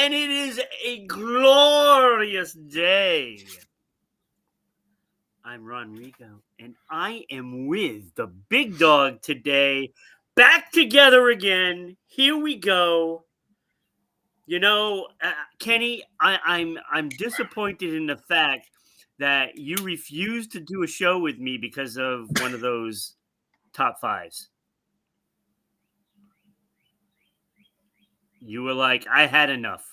and it is a glorious day. I'm Ron Rico, and I am with the big dog today. Back together again. Here we go. You know, Kenny, I'm disappointed in the fact that you refused to do a show with me because of one of those top fives. You were like, I had enough.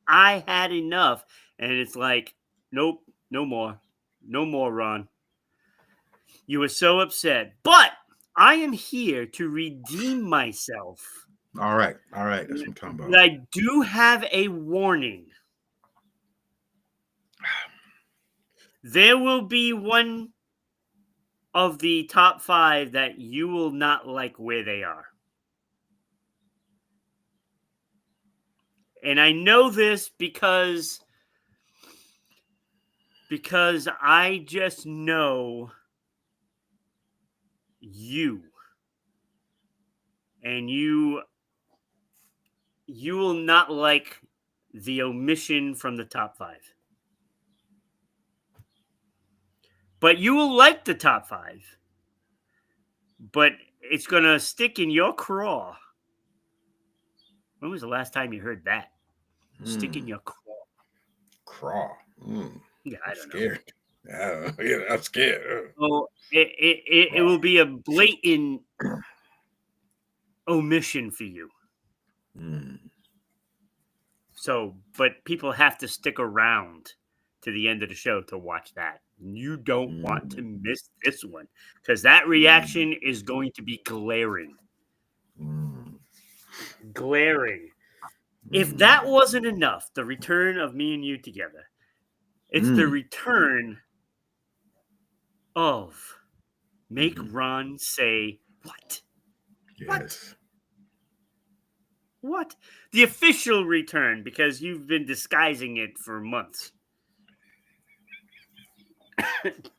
I had enough. And it's like, nope, no more. No more, Ron. You were so upset. But I am here to redeem myself. All right. That's what I'm talking But about. I do have a warning. There will be one of the top five that you will not like where they are. And I know this because I just know you. And you will not like the omission from the top five. But you will like the top five. But it's going to stick in your craw. When was the last time you heard that? Stick in your craw. Craw. Yeah, I don't scared. Know. Yeah, I'm scared. Well, it will be a blatant omission for you. So, but people have to stick around to the end of the show to watch that. You don't want to miss this one because that reaction is going to be glaring. Glaring. If that wasn't enough, the return of me and you together, it's the return of Make Ron Say What? Yes. What? The official return, because you've been disguising it for months.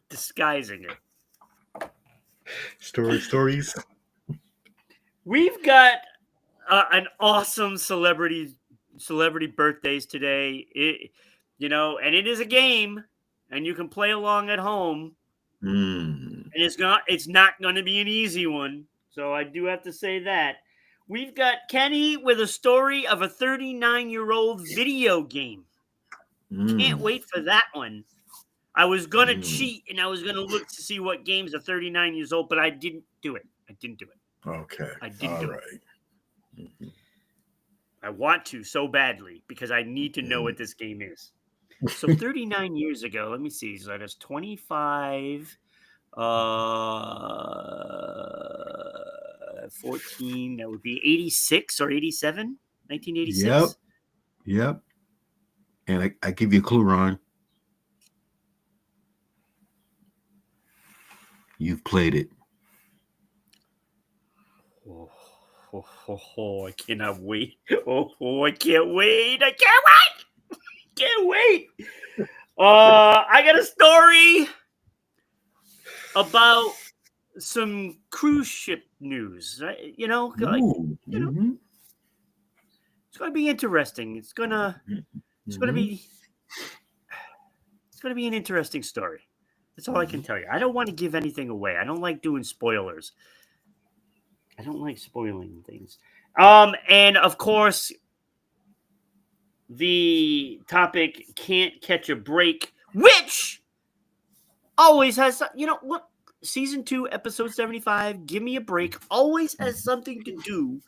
Disguising it. Stories. We've got an awesome celebrity birthdays today. And it is a game, and you can play along at home. And it's not going to be an easy one. So I do have to say that. We've got Kenny with a story of a 39-year-old video game. Can't wait for that one. I was going to cheat, and I was going to look to see what games are 39 years old, but I didn't do it. Okay. I didn't do it. I want to so badly because I need to know what this game is. So 39 years ago, let me see. So that's 25, 14, that would be 86 or 87, 1986. Yep. And I give you a clue, Ron. You've played it. I cannot wait. I can't wait. Can't wait. I got a story about some cruise ship news. It's going to be interesting. It's going to be an interesting story. That's all I can tell you. I don't want to give anything away. I don't like doing spoilers. I don't like spoiling things. And of course, the topic can't catch a break, which always has, what? Season 2, episode 75, Give Me a Break, always has something to do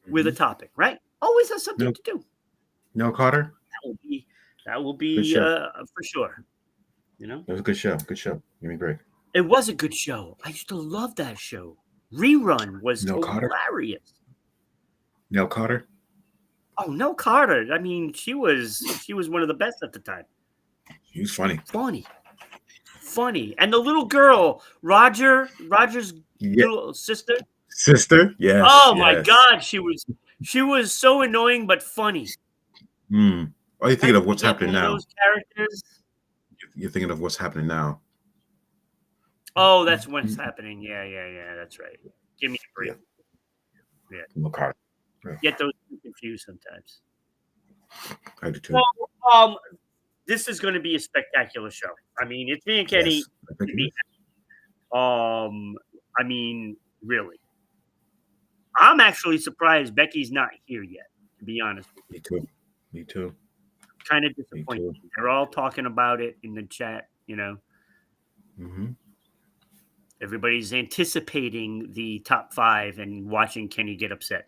with a topic, right? Always has something to do. No, Carter? That will be for sure. It was a good show. Give Me a Break. It was a good show. I used to love that show. Rerun was hilarious. Nell Carter? Oh, Nell Carter. I mean, she was one of the best at the time. She was funny. Funny. And the little girl, Roger's little sister. Yes. Oh my God, she was so annoying but funny. Are you thinking of what's happening now? Those characters. You're thinking of what's happening now. Oh, that's what's happening. Yeah. That's right. Give Me a Break. Yeah. Nell Carter. Get those confused sometimes. I do too. Well, this is going to be a spectacular show. I mean, it's me and Kenny. Yes, I think it is. I mean, really, I'm actually surprised Becky's not here yet. To be honest with Me you, too. Me too. kind of Me disappointed. too. They're all talking about it in the chat. Mm-hmm. Everybody's anticipating the top 5 and watching Kenny get upset.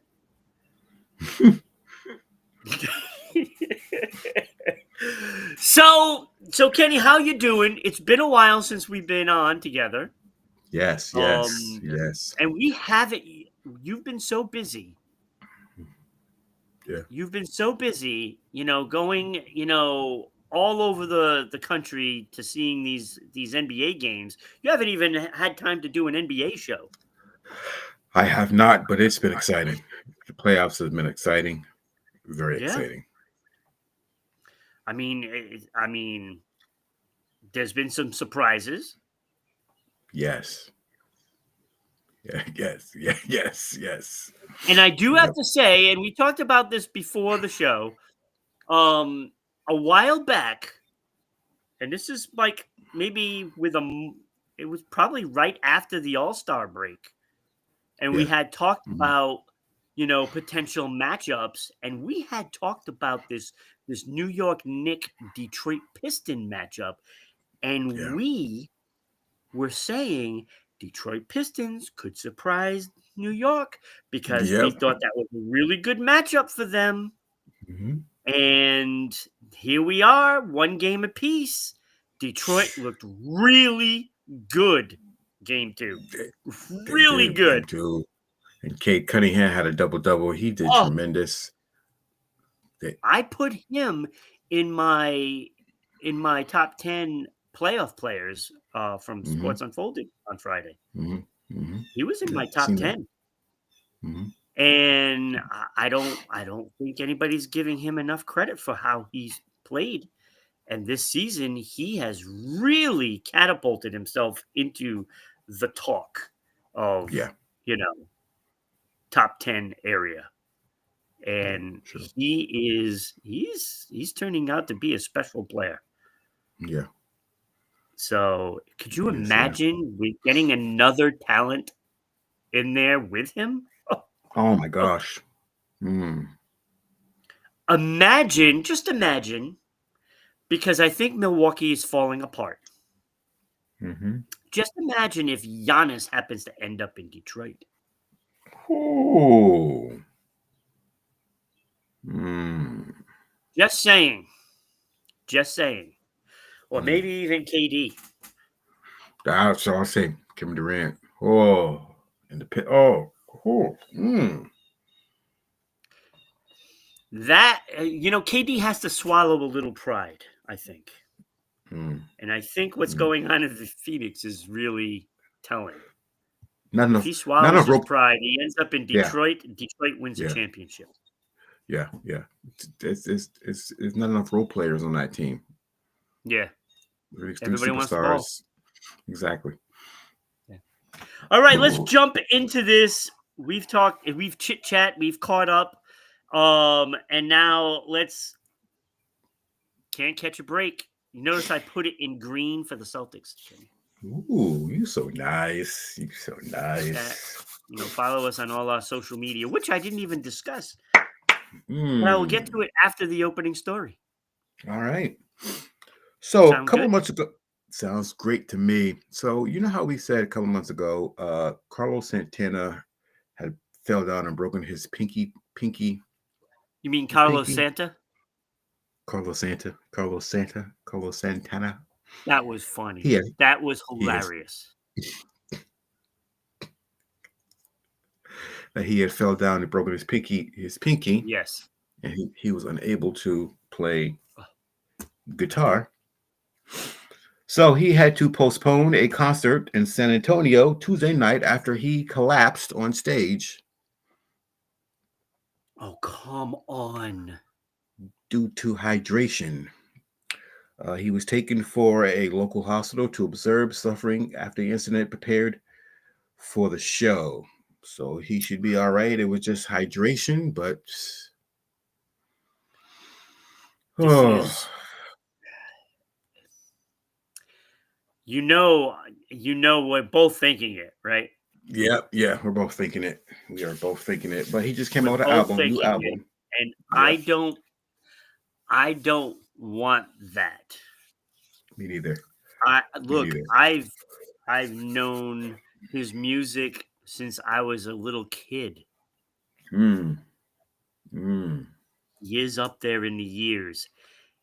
So Kenny, how you doing? It's been a while since we've been on together. Yes. Yes. And we haven't. You've been so busy. Yeah. You've been so busy, going, all over the country to seeing these NBA games. You haven't even had time to do an NBA show. I have not, but it's been exciting. The playoffs have been exciting. Very exciting. I mean, there's been some surprises. Yes. Yeah, yes. And I do have to say, and we talked about this before the show, a while back, and this is like maybe it was probably right after the All-Star break. And we had talked about, potential matchups, and we had talked about this New York Knicks Detroit Piston matchup, and we were saying Detroit Pistons could surprise New York because we thought that was a really good matchup for them. Mm-hmm. And here we are, 1 game apiece. Detroit looked really good. Game 2, really good. Game 2. And Kate Cunningham had a double-double. He did tremendous. I put him in my top 10 playoff players from Sports Unfolded on Friday. He was in my top 10. And I don't think anybody's giving him enough credit for how he's played. And this season, he has really catapulted himself into the talk of, top 10 area. And he's turning out to be a special player. Yeah. So could you imagine we getting another talent in there with him? Oh my gosh. Just imagine, because I think Milwaukee is falling apart. Just imagine if Giannis happens to end up in Detroit. Oh. Just saying. Or maybe even KD. That's all I'll say. Kevin Durant. Oh. In the pit. Oh. That, KD has to swallow a little pride, I think. And I think what's going on in the Phoenix is really telling. If he swallows his pride, he ends up in Detroit. Yeah. Detroit wins the championship. Yeah. It's not enough role players on that team. Yeah. Everybody wants the ball. Exactly. Yeah. All right, let's jump into this. We've talked, we've chit-chat, we've caught up. And now can't catch a break. You notice I put it in green for the Celtics. Ooh, you're so nice. Follow us on all our social media, which I didn't even discuss. But I will get to it after the opening story. All right. So a couple months ago, sounds great to me. So you know how we said a couple months ago, Carlos Santana had fell down and broken his pinky. You mean Carlos Santa? Carlos Santana. That was funny. That was hilarious. He had fell down and broken his pinky. Yes. And he was unable to play guitar. So he had to postpone a concert in San Antonio Tuesday night after he collapsed on stage. Oh, come on. Due to hydration. He was taken for a local hospital to observe suffering after the incident, prepared for the show. So he should be all right. It was just hydration, but This is, you know, we're both thinking it, right? Yeah, we're both thinking it. We are both thinking it. But he just came We're out with an both album, new thinking it, album. and Yep. I don't want that. Me neither. Me Look, neither. I've known his music since I was a little kid. Mm. Mm. He is up there in the years,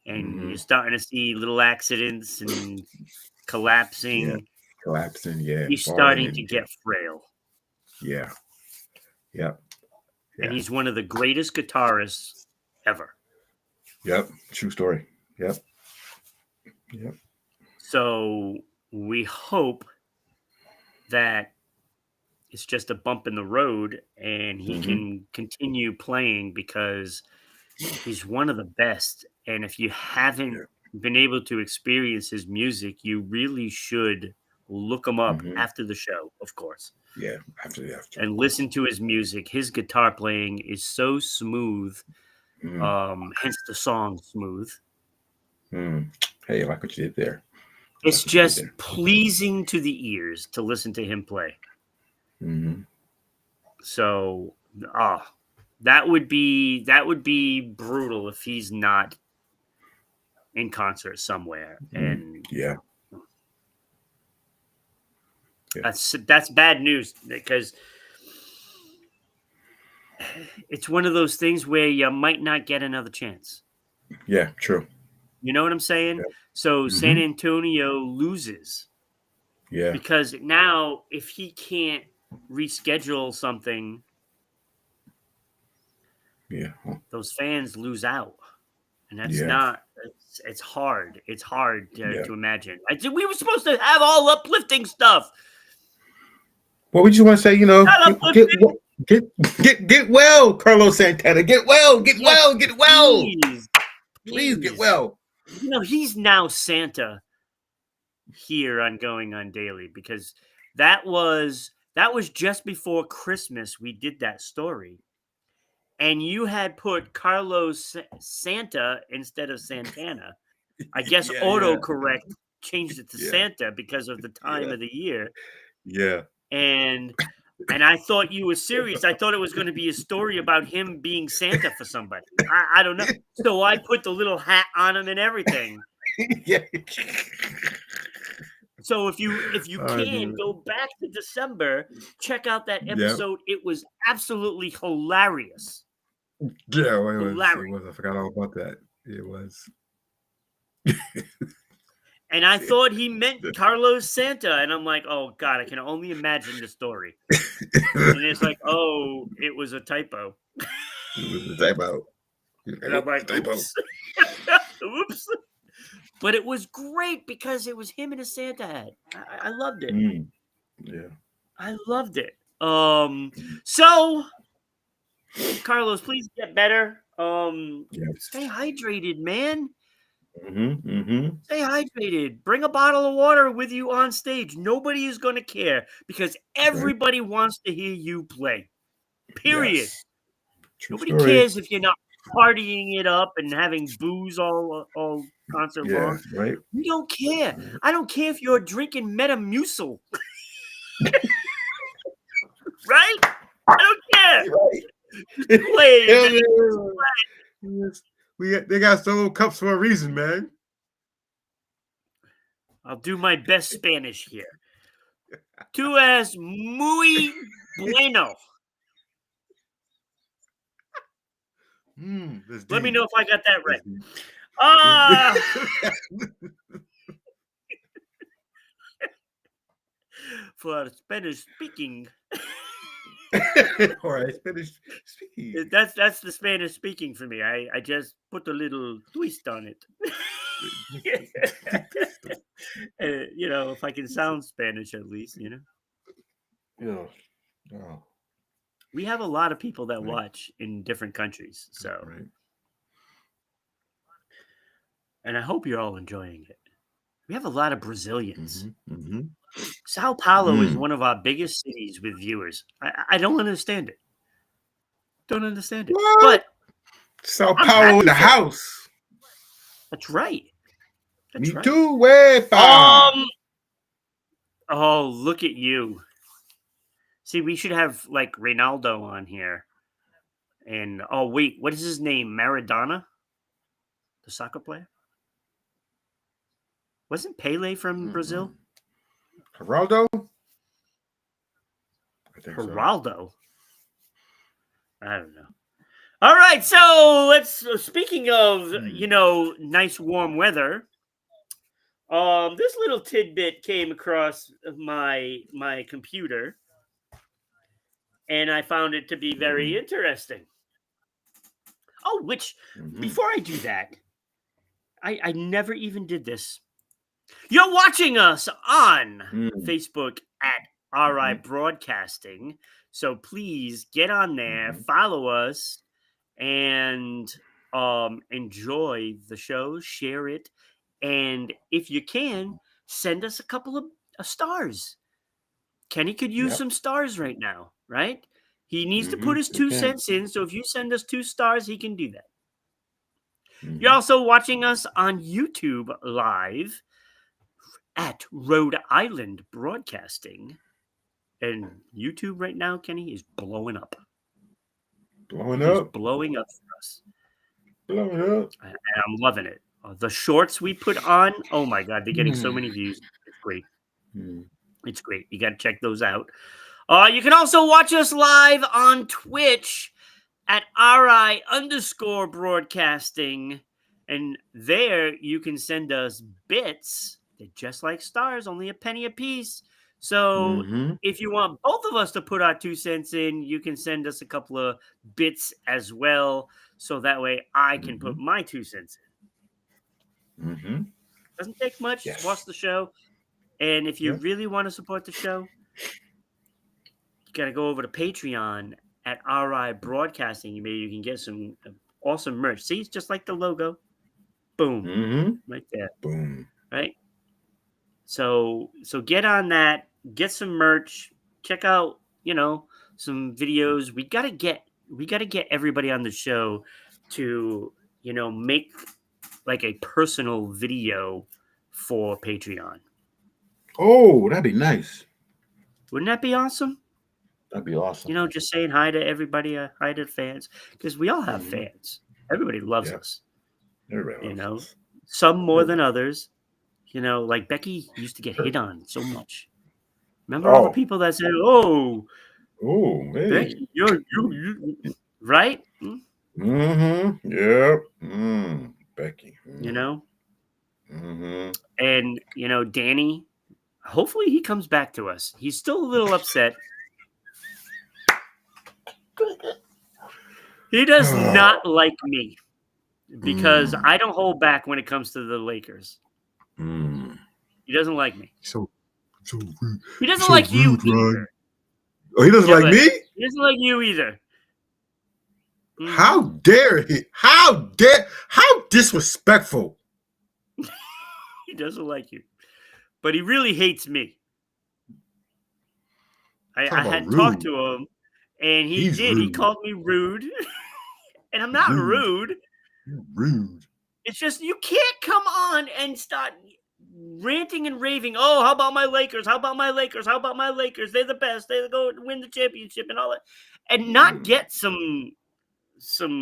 and Mm-hmm. you're starting to see little accidents and Yeah. collapsing. Collapsing. Yeah. He's Falling starting to and get frail, yeah. Yep. and Yeah. he's one of the greatest guitarists ever. Yep. True story. Yep. Yep. So we hope that it's just a bump in the road and he Mm-hmm. can continue playing because he's one of the best. And if you haven't Yeah. been able to experience his music, you really should look him up Mm-hmm. after the show, of course, Yeah. After. and listen to his music. His guitar playing is so smooth, Mm. hence the song Smooth. Mm. Hey, I like what you did there. I It's like what you did just there. pleasing to the ears to listen to him play. Mm-hmm. So, that would be brutal if he's not in concert somewhere, Mm. and Yeah. that's bad news because it's one of those things where you might not get another chance. Yeah. True. You know what I'm saying? Yeah. So San Mm-hmm. Antonio loses Yeah. because now if he can't reschedule something, Yeah. those fans lose out. And that's Yeah. not, it's hard. It's hard Yeah. to imagine. We were supposed to have all uplifting stuff. Well, we just want to say, Not uplifting. get well, Carlos Santana. Get well. Get Yes, well. Get well. please. Please get well. He's now Santa here on Going on Daily because that was just before Christmas we did that story. And you had put Carlos Santa instead of Santana. I guess Yeah. autocorrect changed it to Yeah. Santa because of the time Yeah. of the year. Yeah. And I thought you were serious. I thought it was going to be a story about him being Santa for somebody. I don't know. So I put the little hat on him and everything. Yeah. So if you can dude. go back to December, check out that Yep. episode. It was absolutely hilarious. Yeah, it was. Hilarious. I forgot all about that. It was. And I thought he meant Carlos Santa. And I'm like, oh, God, I can only imagine the story. And it's like, oh, it was a typo. It was a typo. And I'm like, oops. Oops. But it was great because it was him in a Santa hat. I loved it. Mm. Yeah. I loved it. So, Carlos, please get better. Stay hydrated, man. Mm-hmm. Mm-hmm. Stay hydrated. Bring a bottle of water with you on stage. Nobody is going to care because everybody wants to hear you play. Period. Yes. Nobody cares if you're not partying it up and having booze all concert long. Right. We don't care. I don't care if you're drinking Metamucil. Right? I don't care. Right. Play. They got solo cups for a reason, man. I'll do my best Spanish here. Tú es muy bueno. Let me know if I got that right. For Spanish speaking. All right, Spanish speaking. That's the Spanish speaking for me. I just put a little twist on it. If I can sound Spanish at least, Yeah. Oh. We have a lot of people that watch in different countries, so and I hope you're all enjoying it. We have a lot of Brazilians. Mm-hmm. Sao Paulo is one of our biggest cities with viewers. I don't understand it. Don't understand it. What? But Sao Paulo in the house. That's right. That's Me right. too, UEFA. Oh, look at you. See, we should have like Ronaldo on here. And oh wait, what is his name? Maradona? The soccer player? Wasn't Pele from Brazil? Geraldo? I think so. Geraldo. I don't know. All right, so let's. Speaking of, nice warm weather. This little tidbit came across my computer, and I found it to be very interesting. Oh, which before I do that, I never even did this. You're watching us on Facebook at RI Broadcasting. So please get on there, follow us, and enjoy the show, share it. And if you can, send us a couple of stars. Kenny could use some stars right now, right? He needs to put his 2 cents in. So if you send us 2 stars, he can do that. You're also watching us on YouTube live at Rhode Island Broadcasting. And YouTube right now, Kenny, is blowing up. He's blowing up for us. Blowing up. And I'm loving it. The shorts we put on, oh my God, they're getting so many views. It's great. It's great. You got to check those out. You can also watch us live on Twitch at RI_broadcasting. And there you can send us bits. They're just like stars, only a penny a piece. So if you want both of us to put our 2 cents in, you can send us a couple of bits as well. So that way I can put my 2 cents in. Doesn't take much. Just watch the show. And if you really want to support the show, you got to go over to Patreon at RI Broadcasting. Maybe you can get some awesome merch. See, it's just like the logo. Boom. Right there. Boom. Right? So get on that. Get some merch. Check out, some videos. We gotta get everybody on the show to, make like a personal video for Patreon. Oh, that'd be nice. Wouldn't that be awesome? That'd be awesome. Just saying hi to everybody, hi to fans, because we all have fans. Everybody loves us. Everybody loves us. Some more than others. Like Becky used to get hit on so much. Remember all the people that said, "Oh, man, Becky, you, right?" Yep. Becky. And Danny. Hopefully, he comes back to us. He's still a little upset. He does not like me because I don't hold back when it comes to the Lakers. He doesn't like me. So rude. He doesn't like you either. Oh, he doesn't like me? He doesn't like you either. How dare he? How disrespectful. He doesn't like you. But he really hates me. I had talked to him, and he's did. Rude. He called me rude. And I'm not rude. You're rude. It's just you can't come on and start ranting and raving. Oh, how about my Lakers? How about my Lakers? How about my Lakers? They're the best. They go win the championship and all that. And not get some stuff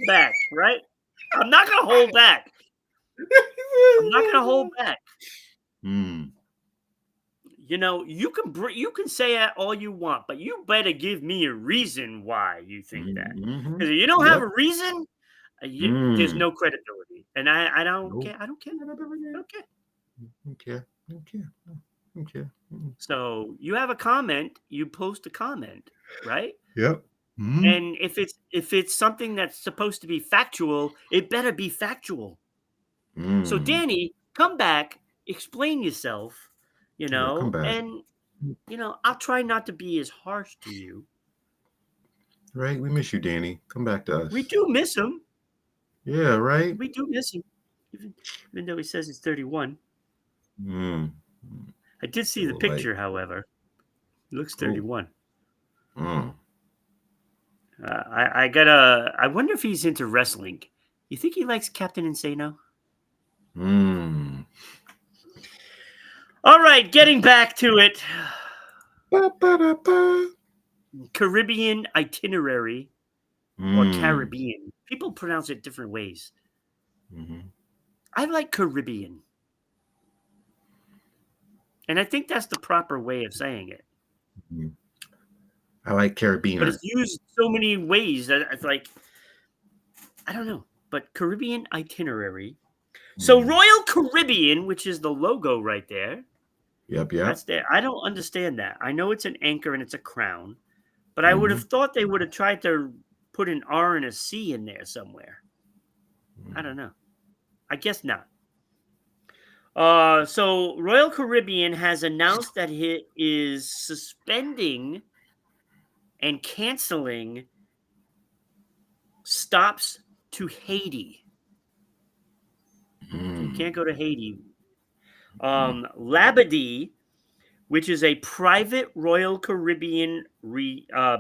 back, right? I'm not going to hold back. You can say that all you want, but you better give me a reason why you think that. Because if you don't have a reason, there's no credibility. And I don't care. I don't care. So you have a comment, you post a comment, right? Yep. And if it's something that's supposed to be factual, it better be factual. So Danny, come back, explain yourself, and I'll try not to be as harsh to you. Right? We miss you, Danny. Come back to us. We do miss him. Yeah, right? We do miss him. Even though he says he's 31. I did see the picture, however. He looks 31. I wonder if he's into wrestling. You think he likes Captain Insano? Mm. All right, getting back to it. Ba-ba-da-ba. Caribbean itinerary or Mm. Caribbean. People pronounce it different ways. Mhm. I like Caribbean. And I think that's the proper way of saying it. Mhm. I like But carabiner. it's used so many ways that it's like, I don't know. But Caribbean itinerary. So Mm. Royal Caribbean, which is the logo right there, Yep, that's yep. there. I don't understand that. I know it's an anchor and it's a crown, but I would have Mhm. thought they would have tried to put an R and a C in there somewhere. I Mm. don't know. I guess not. So Royal Caribbean has announced that it is suspending and canceling stops to Haiti. So you Mm. can't go to Haiti. Mm. Labadee, which is a private Royal Caribbean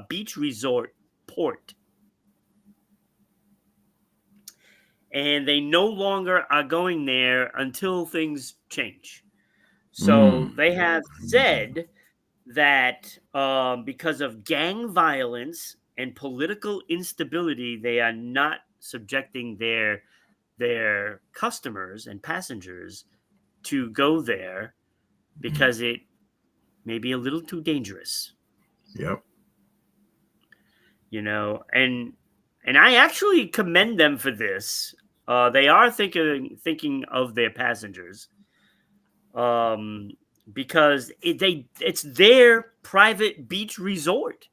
beach resort port, and they no longer are going there until things change. So Mm. they have said that because of gang violence and political instability, they are not subjecting their customers and passengers to go there Mm. because it may be a little too dangerous, Yep. and I actually commend them for this. They are thinking of their passengers, um, because it's their private beach resort.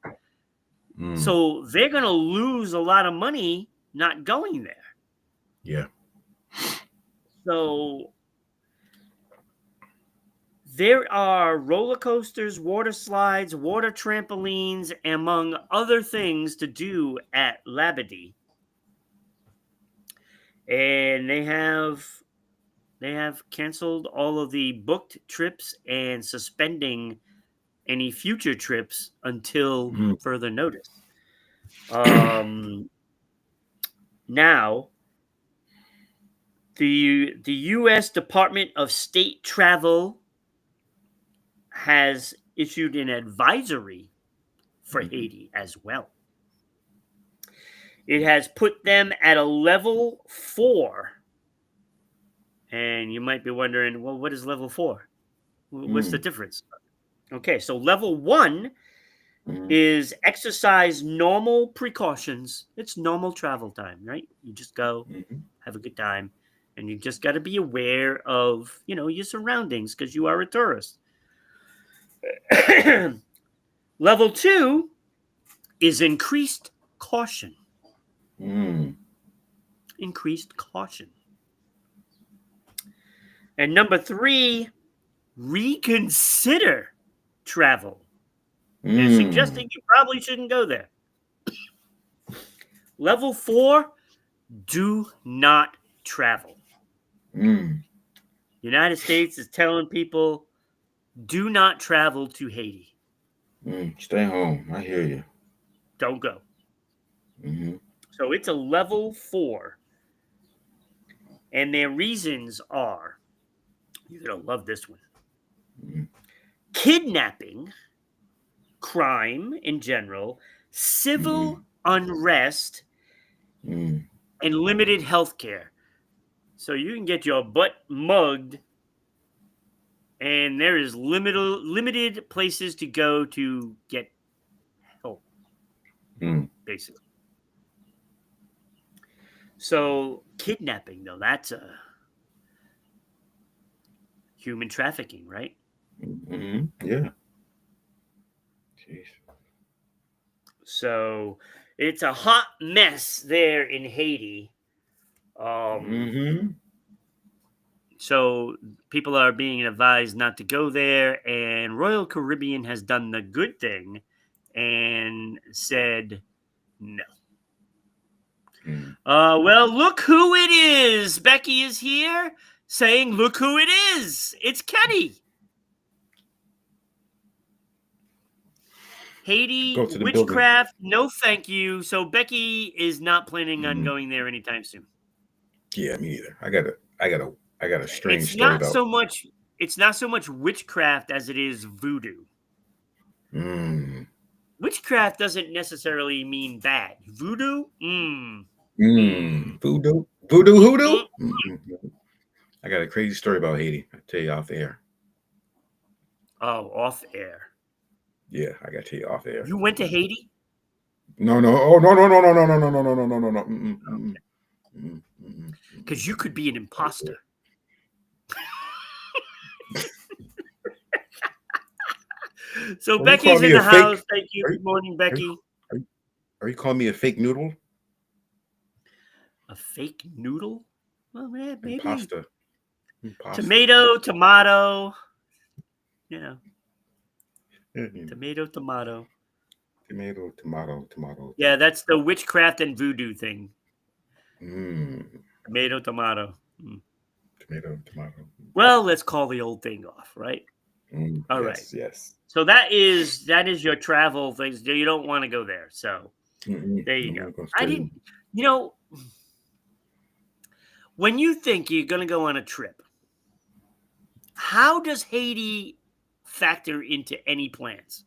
Mm. So they're going to lose a lot of money not going there. Yeah. So there are roller coasters, water slides, water trampolines, among other things to do at Labadee. And they have canceled all of the booked trips and suspending any future trips until Mm. further notice. Um, Now, the U.S. Department of State Travel has issued an advisory for Mhm. Haiti as well. It has put them at a level 4. And you might be wondering, well, what is level 4? What's the Mm. difference? Okay, so level 1 Mm. is exercise normal precautions. It's normal travel time, right? You just go, Mhm. have a good time, and you just got to be aware of, your surroundings because you are a tourist. Level 2 is increased caution. Mm. Increased caution. And number 3, reconsider travel. They're Mm. suggesting you probably shouldn't go there. Level 4, do not travel. Mm. United States is telling people do not travel to Haiti. Mm. Stay home. I hear you. Don't go. Mhm. So it's a level 4. And their reasons are, you're going to love this one: Mm. kidnapping, crime in general, Mhm. civil unrest, Mm. and limited health care. So you can get your butt mugged, and there is limited places to go to get help, Mm. basically. So kidnapping, though, that's a human trafficking, right? Mhm. Yeah. Jeez. So it's a hot mess there in Haiti. Um, Mhm. so people are being advised not to go there, and Royal Caribbean has done the good thing and said no. Mm. Well, look who it is. Becky is here saying, "Look who it is. It's Kenny." Haiti, Go to the building. witchcraft, no thank you. So Becky is not planning on going there anytime soon. Yeah, me neither. I got a strange It's story not about. so much. It's not so much witchcraft as it is voodoo. Mm. Witchcraft doesn't necessarily mean bad. Voodoo, Voodoo, hoodoo. mm. I got a crazy story about Haiti. I'll tell you off air. Oh, off air. Yeah, I got to tell you off air. You went to Haiti? No. Oh, no. Because you could be an imposter. So Are you Becky's calling in me a the fake? house. Thank you. Are you, Good morning, are you, Becky. are you calling me a fake noodle? A fake noodle? Well, man, maybe. Impasta. Tomato. You know, Mm. tomato. Tomato. Yeah, that's the witchcraft and voodoo thing. Mm. Tomato. Tomato. Well, let's call the old thing off, right? All right. Yes. So that is your travel things. You don't want to go there. So there you go. I didn't. You know, when you think you're going to go on a trip, how does Haiti factor into any plans?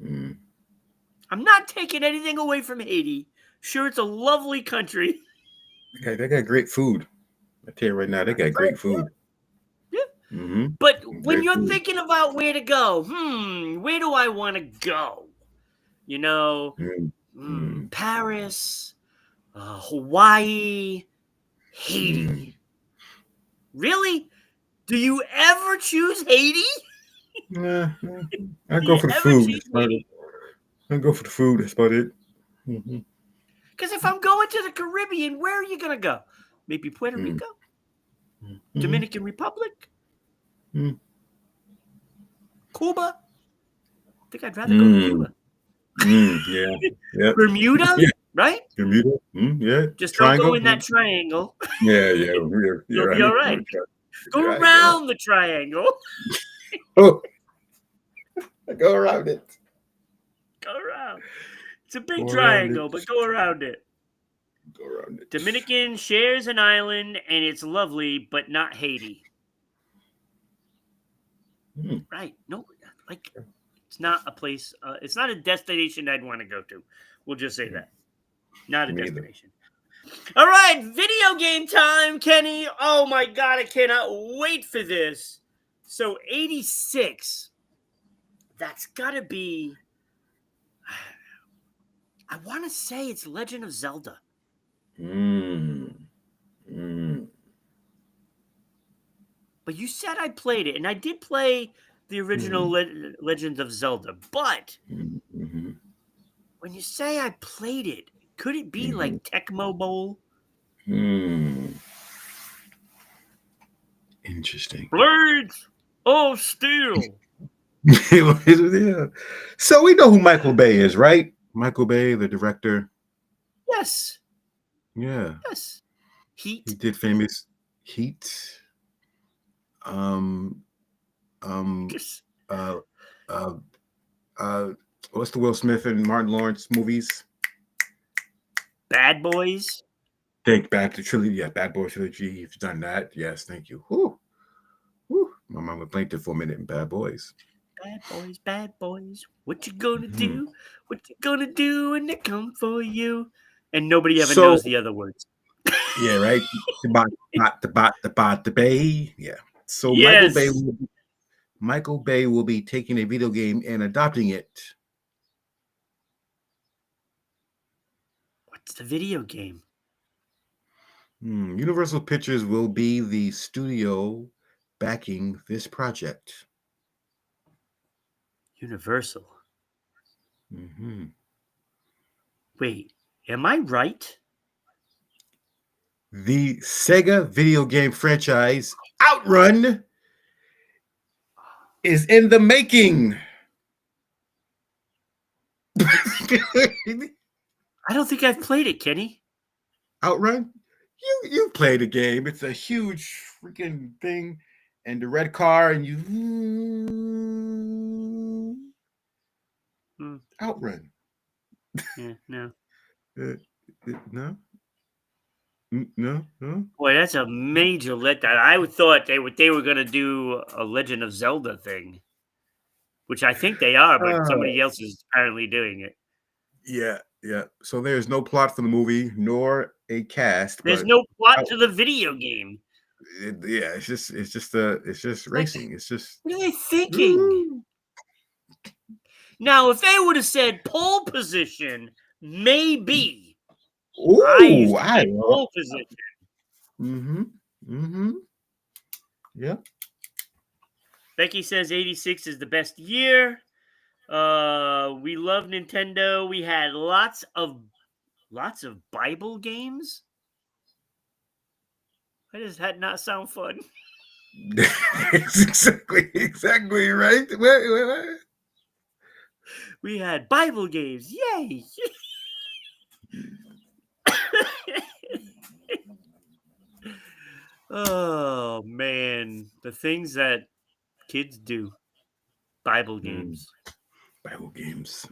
Mm. I'm not taking anything away from Haiti. Sure, it's a lovely country. Okay, they got great food. I tell you right now, they got great food. Yeah. Mm-hmm. But when Great you're food. thinking about where to go, where do I want to go? You know, Paris, Hawaii, Haiti. Really? Do you ever choose Haiti? I Do go you for the ever food. choose Haiti? I go for the food. That's about it. Because if I'm going to the Caribbean, where are you going to go? Maybe Puerto Rico? Dominican Republic? Cuba? I think I'd rather go to Cuba. Yeah. Bermuda? Yeah. Right? Bermuda? Yeah. Just Triangle? don't go in that triangle. Yeah. You'll be all right. Go Triangle. around the triangle. Oh, go around it. Go around. It's a big triangle, but go around it. Go around it. Dominican shares an island, and it's lovely, but not Haiti. Right. No, like, it's not a place. It's not a destination I'd want to go to. We'll just say that. Not a destination. All right, video game time, Kenny. Oh my God, I cannot wait for this. So 86. That's got to be. I want to say it's Legend of Zelda. But you said I played it, and I did play the original Legends of Zelda. But when you say I played it, could it be like Tecmo Bowl? Interesting. Blades of Steel. Yeah. So we know who Michael Bay is, right? Michael Bay, the director. Yes. Yeah. Yes. Heat. He did famous Heat. What's the Will Smith and Martin Lawrence movies? Bad Boys. Back to trilogy. Yeah, Bad Boys trilogy. You've done that. Yes, thank you. Whew. My mama blinked it for a minute in Bad Boys. Bad boys. What you gonna do? What you gonna do when they come for you? And nobody ever knows the other words. Yeah, right. The Bay. Yeah. So yes. Michael Bay will be taking a video game and adopting it. What's the video game? Universal Pictures will be the studio backing this project. Universal. Wait, am I right? The Sega video game franchise Outrun is in the making. I don't think I've played it, Kenny. Outrun? You play the game. It's a huge freaking thing. And the red car, and you. Outrun. Yeah, no. No. No. No. Boy, that's a major letdown. I thought they were going to do a Legend of Zelda thing, which I think they are, but somebody else is apparently doing it. Yeah. So there's no plot for the movie nor a cast, There's but no plot to the video game. yeah, it's just racing. It's just What are they thinking? Now, if they would have said pole position, maybe. I used Oh, to play pole position. Mm-hmm. Yeah. Becky says 86 is the best year. We love Nintendo. We had lots of Bible games. Why does that not sound fun? It's exactly right. Wait. We had Bible games. Yay! Oh man, the things that kids do. Bible games. Bible games.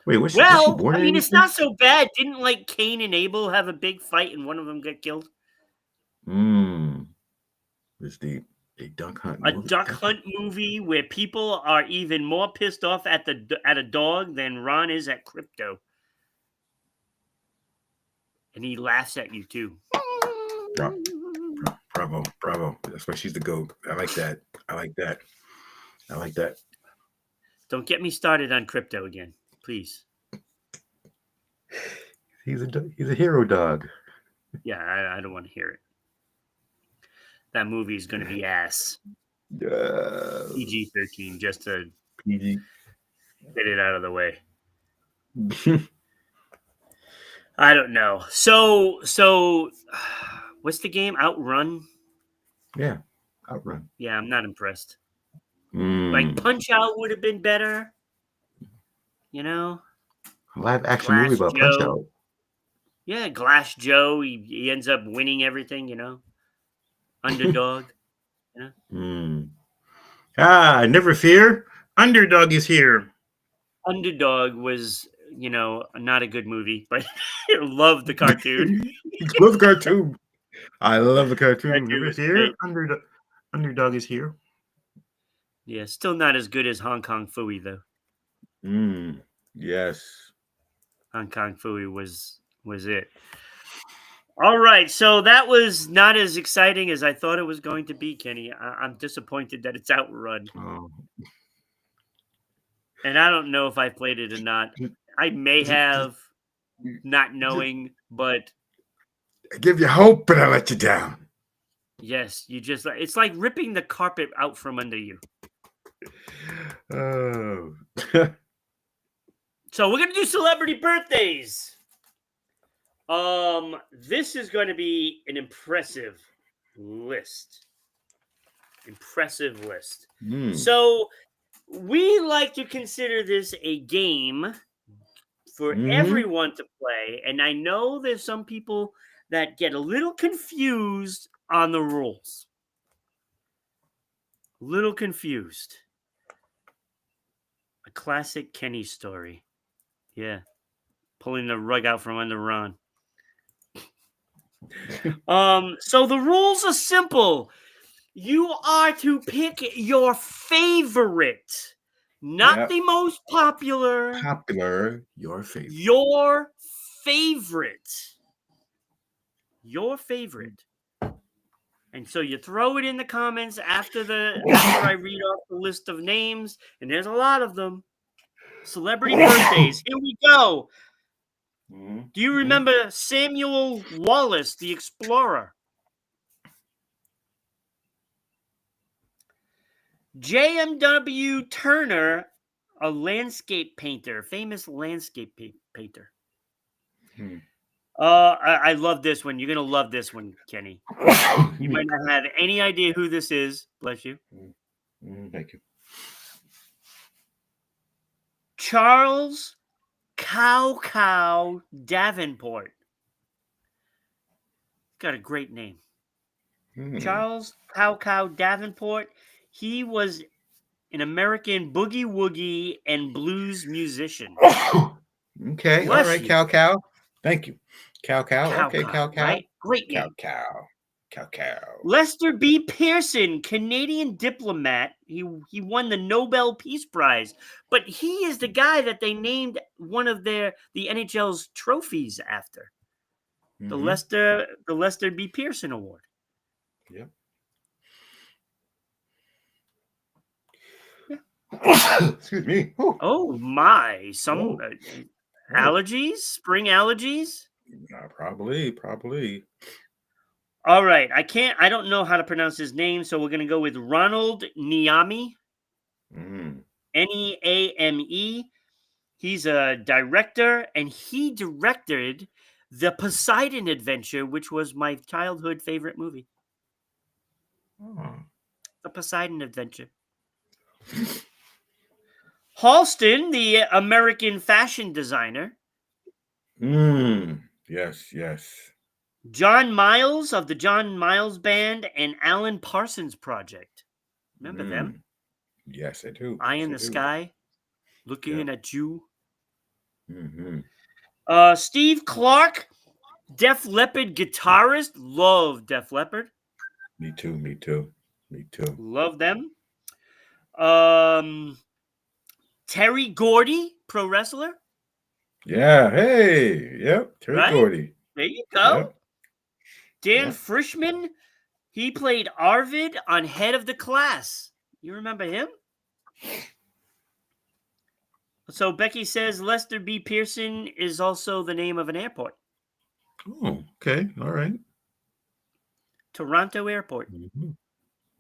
Wait, was she Well, born I in mean, it's 86? not so bad. Didn't like Cain and Abel have a big fight and one of them get killed? It's a duck hunt A movie. duck hunt movie where people are even more pissed off at a dog than Ron is at crypto, and he laughs at you too. Bravo. That's why she's the GOAT. I like that. Don't get me started on crypto again, please. He's a hero dog. Yeah, I don't want to hear it. That movie is going to be ass. PG-13, just to PG. get it out of the way. I don't know. So, what's the game? Outrun? Yeah, Outrun. Yeah, I'm not impressed. Like Punch Out would have been better. You know, Live action Glass movie about Joe. Punch Out. Yeah, Glass Joe. He ends up winning everything. You know, underdog. You know, Never fear. Underdog is here. Underdog was, not a good movie, but I love the cartoon. Love the cartoon. I love the cartoon. Cartoon Never was fear. great. Underdog is here. Yeah, still not as good as Hong Kong Phooey though. Yes. Hong Kong Phooey was it. All right, so that was not as exciting as I thought it was going to be, Kenny. I'm disappointed that it's Outrun, Oh. and I don't know if I played it or not. I may have, not knowing, but I give you hope, but I let you down. yes, it's like ripping the carpet out from under you. Oh. So we're gonna do celebrity birthdays. This is going to be an impressive list. So we like to consider this a game for everyone to play, and I know there's some people that get a little confused on the rules. A little confused. A classic Kenny story. Yeah. Pulling the rug out from under Ron. So the rules are simple. You are to pick your favorite, not the most popular. Your favorite. Your favorite. Your favorite. And so you throw it in the comments after I read off the list of names, and there's a lot of them. Celebrity birthdays. Here we go. Do you remember Samuel Wallace, the explorer? J.M.W. Turner, a landscape painter, famous landscape painter. I love this one. You're going to love this one, Kenny. You might not have any idea who this is. Bless you. Thank you. Charles Cow Davenport. Got a great name. Charles Cow Davenport. He was an American boogie woogie and blues musician. Okay, all Bless right, you. Cow. Thank you. Cow. Cow Okay, Cow, Cow. right? Great name. Cow. Lester B. Pearson, Canadian diplomat. He won the Nobel Peace Prize, but he is the guy that they named one of the NHL's trophies after. The Lester B. Pearson Award. Yep. Yeah. Excuse me. Whew. Oh my! Some Whoa. allergies, spring allergies. Probably. All right, I don't know how to pronounce his name, so we're gonna go with Ronald Neame. Neame. He's a director, and he directed the Poseidon Adventure, which was my childhood favorite movie. Oh. The Poseidon Adventure. Halston, the American fashion designer. Yes. John Miles of the John Miles Band and Alan Parsons Project. Remember them? Yes, I do. Eye in the Sky, Looking at You. Steve Clark, Def Leppard guitarist. Love Def Leppard. Me too. Love them. Terry Gordy, pro wrestler. Yeah. Hey. Yep. Terry Right? Gordy. There you go. Yep. Dan Frischman, he played Arvid on Head of the Class. You remember him? So Becky says Lester B. Pearson is also the name of an airport. Oh, okay. All right. Toronto Airport.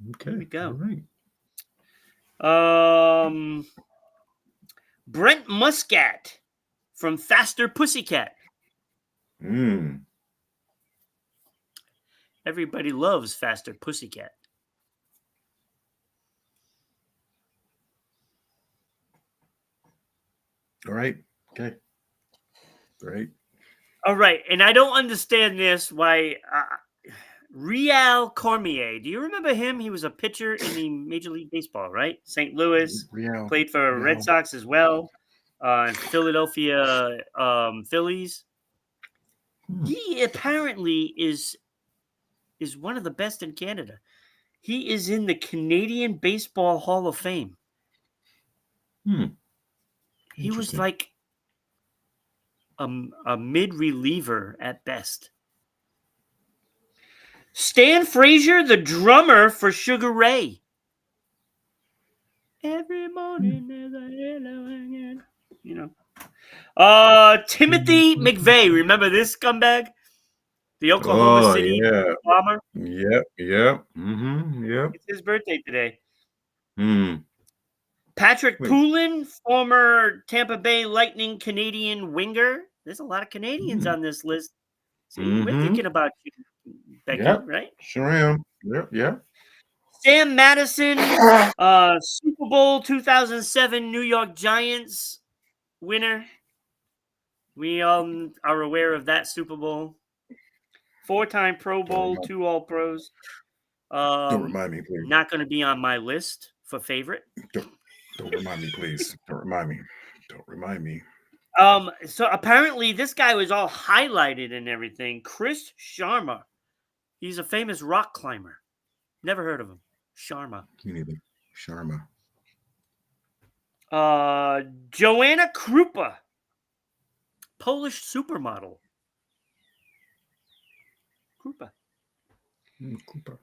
Okay. There we go. All right. Brent Muscat from Faster Pussycat. Everybody loves Faster Pussycat. All right. Okay. Great. All right. And I don't understand this. Why Real Cormier. Do you remember him? He was a pitcher in the Major League Baseball, right? St. Louis. Played for Red Sox as well. Philadelphia Phillies. He apparently is one of the best in Canada. He is in the Canadian Baseball Hall of Fame. He was like a mid-reliever at best. Stan Frazier, the drummer for Sugar Ray. Every morning there's a hello again. You know. Timothy McVeigh. Remember this scumbag? The Oklahoma City bomber? Yep. Yep. It's his birthday today. Patrick Poulin, former Tampa Bay Lightning Canadian winger. There's a lot of Canadians on this list. See, we're thinking about you, Becky, right? Sure am. Yep. Sam Madison, Super Bowl 2007 New York Giants winner. We all are aware of that Super Bowl. 4-time Pro Bowl, 2 All-Pros. Don't remind me, please. Not going to be on my list for favorite. Don't remind me, please. Don't remind me. So apparently this guy was all highlighted and everything. Chris Sharma. He's a famous rock climber. Never heard of him. Sharma. Me neither. Sharma. Joanna Krupa. Polish supermodel. Krupa. Krupa.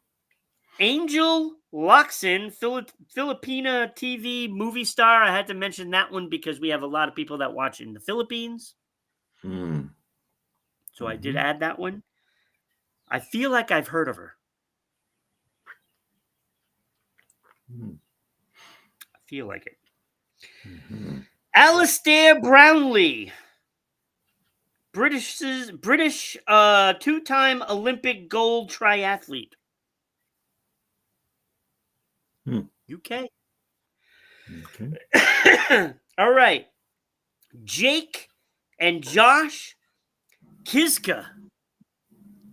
Angel Locsin, Filipina TV movie star. I had to mention that one because we have a lot of people that watch in the Philippines. So I did add that one. I feel like I've heard of her. I feel like it. Alistair Brownlee. British 2-time Olympic gold triathlete. UK. All right. Jake and Josh Kiska.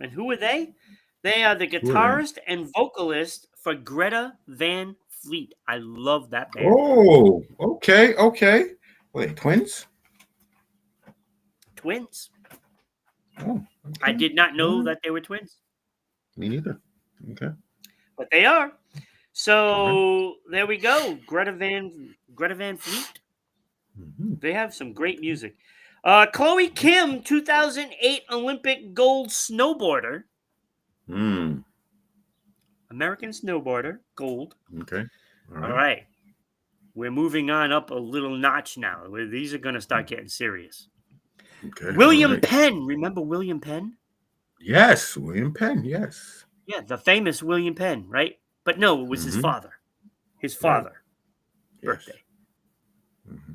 And who are they? They are the guitarist and vocalist for Greta Van Fleet. I love that band. Oh, okay. Wait, twins? Twins. Oh, I okay. did not know All right. that they were twins, Me neither. Okay. but they are. All right. So there we go. Greta Van Fleet. Mhm. They have some great music. Chloe Kim, 2008 Olympic gold snowboarder, Mm. American snowboarder, gold. Okay. All All right. right, we're moving on up a little notch now. These are going to start getting serious. Okay. All William right. Penn, remember William Penn? Yes, William Penn. Yes. Yeah, the famous William Penn, right? But no, it was his Mm-hmm. father. His Right. father. Yes. Birthday. Mm-hmm.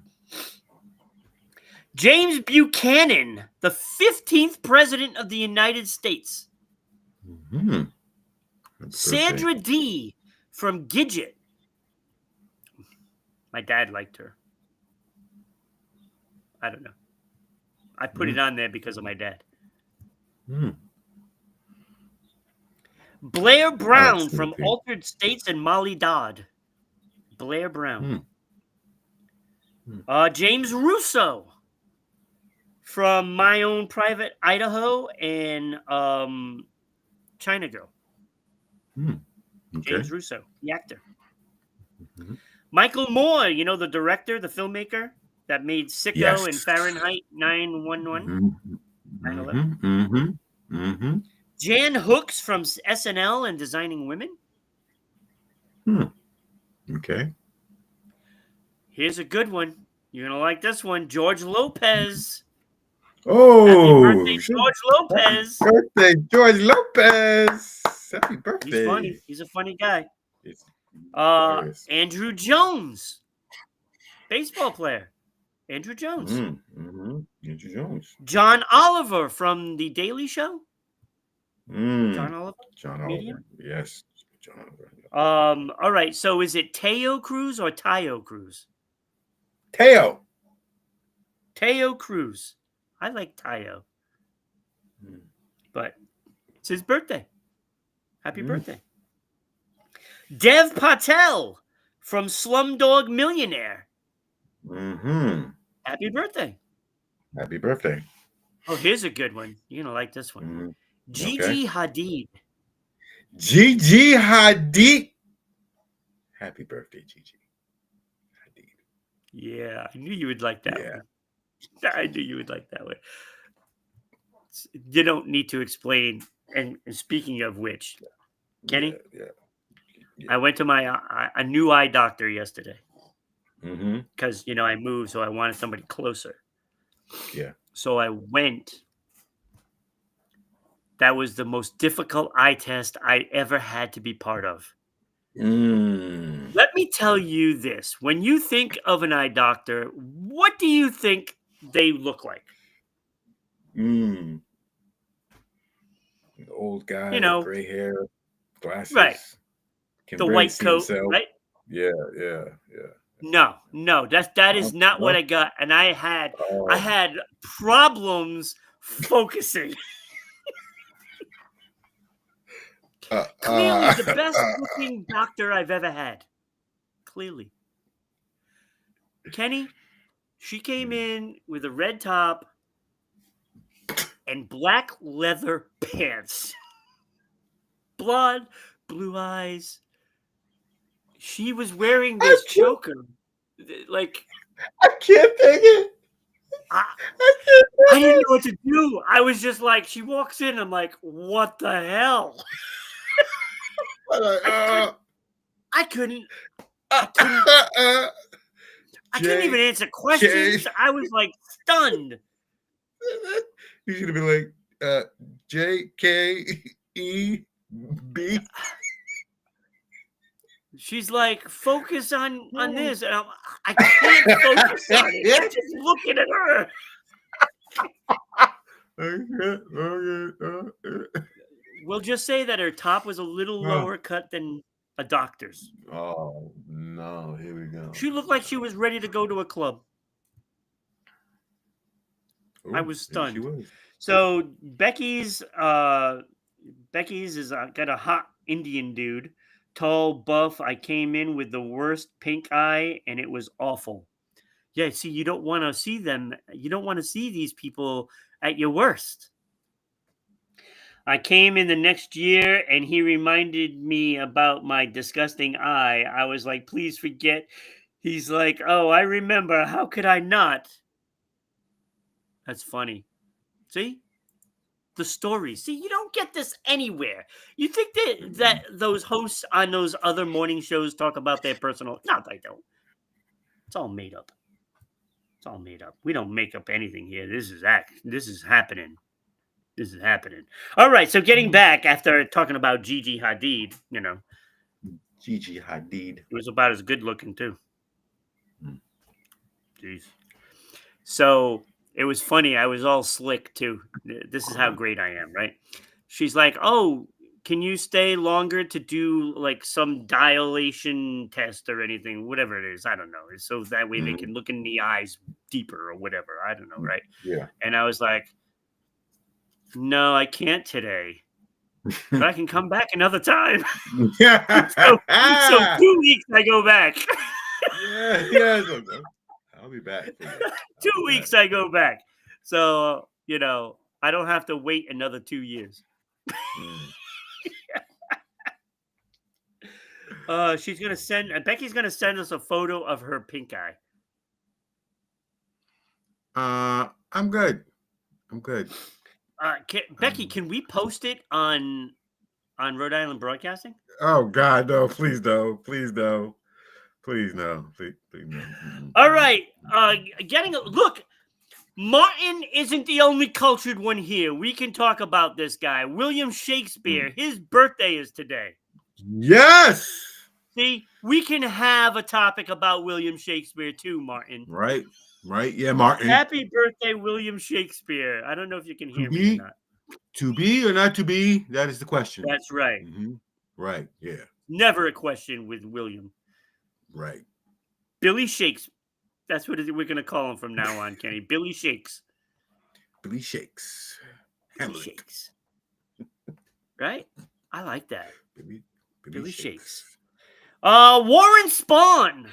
James Buchanan, the 15th president of the United States. Mm-hmm. Happy Sandra birthday. D from Gidget. My dad liked her. I don't know. I put it on there because of my dad. Mm. Blair I like Brown Sandra from D. Altered States and Molly Dodd. Blair Brown. James Russo from My Own Private Idaho and China Girl. Mm. Okay. James Russo, the actor. Mm-hmm. Michael Moore, you know, the director, the filmmaker that made Sicko Yes. and Fahrenheit 9/11. Mm-hmm. 9/11. Mm-hmm. Mm-hmm. Jan Hooks from SNL and Designing Women. Okay. Here's a good one. You're going to like this one. George Lopez. Happy Oh, birthday, shit. George Lopez. Happy birthday, George Lopez. Happy birthday. He's funny. He's a funny guy. It's hilarious. Andrew Jones. Baseball player. Andrew Jones. Mm-hmm. Andrew Jones. John Oliver from The Daily Show. Mm. John Oliver. John Medium? Oliver. Yes. John Oliver. All right. So is it Teo Cruz or Tayo Cruz? Teo. Teo Cruz. I like Tayo. But it's his birthday. Happy birthday. Dev Patel from Slumdog Millionaire. Mm-hmm. Happy birthday. Happy birthday. Oh, here's a good one. You're going to like this one. Mm-hmm. Gigi Hadid. Gigi Hadid. Happy birthday, Gigi Hadid. Yeah, I knew you would like that one. I knew you would like that one. You don't need to explain. And speaking of which, Kenny, Yeah. I went to my a new eye doctor yesterday Mm-hmm. because I moved, so I wanted somebody closer. Yeah. So I went. That was the most difficult eye test I ever had to be part of. Mm. Let me tell you this: when you think of an eye doctor, what do you think they look like? Mm. An old guy, gray hair, glasses, right? Can the barely white see coat, himself. right? Yeah. No, that is not what I got, and I had problems focusing. Clearly, the best looking doctor I've ever had. Clearly, Kenny, she came in with a red top and black leather pants, blue eyes. She was wearing this choker, like I can't take it. I didn't know what to do. I was just like, she walks in, I'm like, what the hell? I couldn't even answer questions. I was like stunned. You should have been like JKEB. She's like, focus on this. And I can't focus on it. I'm just looking at her. We'll just say that her top was a little lower cut than a doctor's. Oh, no. Here we go. She looked like she was ready to go to a club. Ooh, I was stunned. She was. So Becky's is got a hot Indian dude, tall, buff. I came in with the worst pink eye, and it was awful. Yeah, see, you don't want to see them. You don't want to see these people at your worst. I came in the next year and he reminded me about my disgusting eye. I was like, please forget. He's like, oh, I remember. How could I not? That's funny. See? The stories. See, you don't get this anywhere. You think that those hosts on those other morning shows talk about their personal. No, they don't. It's all made up. It's all made up. We don't make up anything here. This is happening. This is happening. All right. So getting back after talking about Gigi Hadid, Gigi Hadid. it was about as good looking too. Mm. Jeez. So it was funny. I was all slick too. This is how great I am, right? She's like, "Oh, can you stay longer to do like some dilation test or anything, whatever it is? I don't know. So that way they can look in the eyes deeper or whatever. I don't know, right?" Yeah. And I was like, "No, I can't today, but I can come back another time." so 2 weeks I go back. yeah. I'll be back. 2 weeks I go back. So, I don't have to wait another 2 years. She's going to Becky's going to send us a photo of her pink eye. I'm good. Becky, can we post it on Rhode Island Broadcasting? Oh God, no! Please no! Please no! Please no! Please no! All right. Look. Martin isn't the only cultured one here. We can talk about this guy, William Shakespeare. His birthday is today. Yes. See, we can have a topic about William Shakespeare too, Martin. Right. Yeah, Martin. Happy birthday, William Shakespeare. I don't know if you can hear me or not. To be or not to be, that is the question. That's right. Mm-hmm. Right, yeah. Never a question with William. Right. Billy Shakes. That's what we're going to call him from now on, Kenny. Billy Shakes. Billy Shakes. Billy Shakes. Right? I like that. Billy Shakes. Warren Spahn.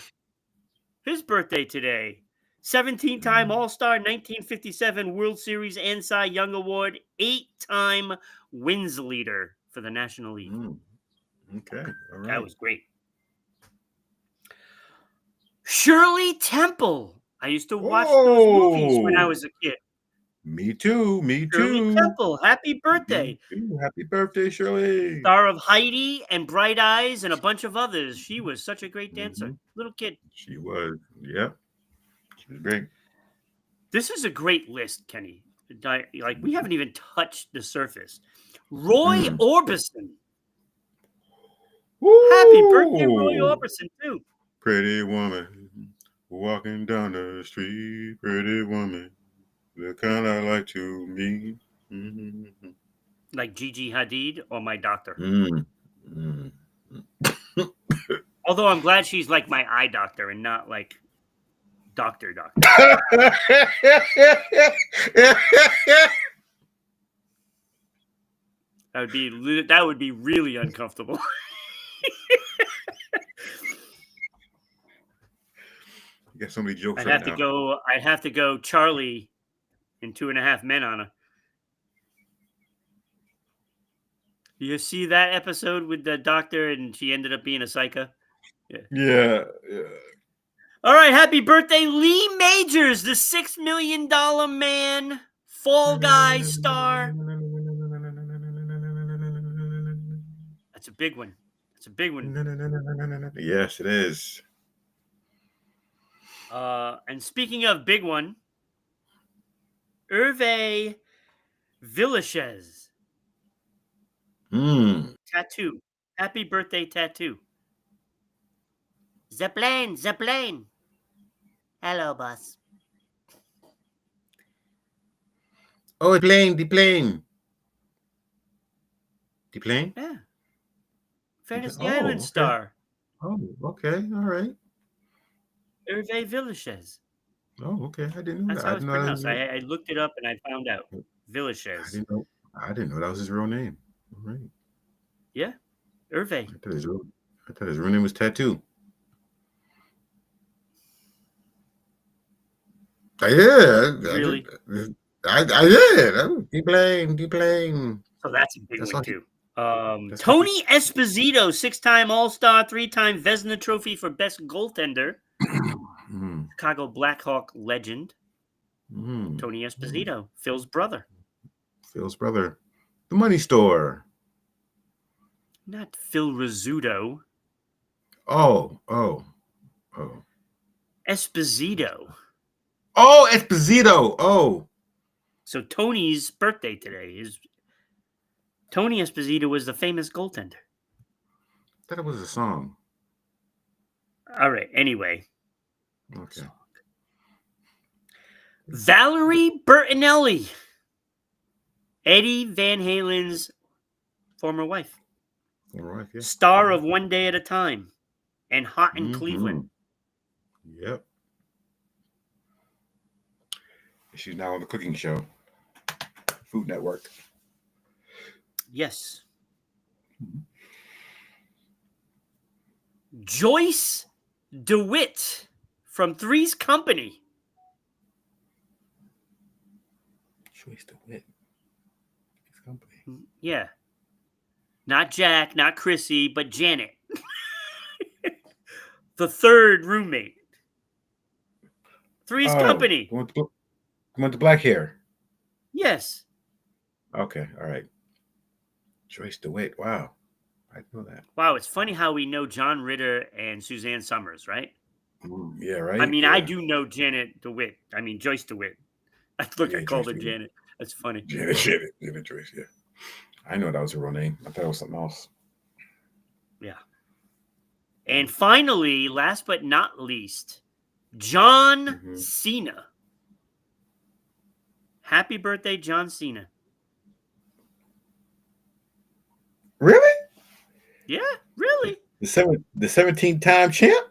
His birthday today. 17-time All-Star, 1957 World Series and Cy Young Award, 8-time wins leader for the National League. Okay. All right. That was great. Shirley Temple. I used to watch those movies when I was a kid. Me too. Shirley Temple. Happy birthday. Happy birthday, Shirley. Star of Heidi and Bright Eyes and a bunch of others. She was such a great dancer. Little kid. She was. Yep. She was great. This is a great list, Kenny. Like, we haven't even touched the surface. Roy Orbison. Woo! Happy birthday, Roy Orbison, too. Pretty woman walking down the street. Pretty woman, the kind I like to meet. Mm-hmm. Like Gigi Hadid or my doctor. Although I'm glad she's like my eye doctor and not like doctor. That would be really uncomfortable. You got so many jokes. I'd have to go Charlie in 2.5 Men on her. You see that episode with the doctor and she ended up being a psycho? Yeah. All right, happy birthday, Lee Majors, the $6 Million Man, Fall Guy star. That's a big one. Yes, it is. And speaking of big one, Hervé Villachez. Tattoo. Happy birthday, tattoo. Zeppelin. Hello, boss. Oh, the plane. The plane? Yeah. Fantasy Island star. Oh, okay. All right. Hervé Villachez. Oh, okay. I didn't know That's that. how it's pronounced. I looked it up and I found out. Villachez. I didn't know that was his real name. All right. Yeah. Hervé. I thought his real name was Tattoo. Really? I did. Deplane. So that's a big That's one all he. too. That's all he. Tony Esposito, 6-time All-Star, 3-time Vezina Trophy for best goaltender. Mm, Chicago Blackhawk legend mm, Tony mm. Esposito, Phil's brother. Phil's brother. The Money Store. Not Phil Rizzuto. Oh. Esposito. Oh, Esposito. Oh. So Tony's birthday today is Tony Esposito was the famous goaltender. I thought it was a song. All right. Anyway, Okay. Valerie Bertinelli, Eddie Van Halen's former wife, All right. Yeah. star of One Day at a Time and Hot in Cleveland. Yep. She's now on the cooking show, Food Network. Yes. Joyce DeWitt from Three's Company. Joyce DeWitt. His company. Yeah. Not Jack, not Chrissy, but Janet. The third roommate. Three's Company. You want the black hair? Yes. Okay. All right. Joyce DeWitt. Wow. I didn't know that. Wow, it's funny how we know John Ritter and Suzanne Summers, right? Yeah, right. I mean, yeah. I do know Janet DeWitt. I mean, Joyce DeWitt. Look, Yeah, I called Joyce her DeWitt. Janet. That's funny. Janet Joyce. Yeah. I know that was her real name. I thought it was something else. Yeah. And finally, last but not least, John Cena. Happy birthday, John Cena. Really? Yeah, really. The 17-time champ?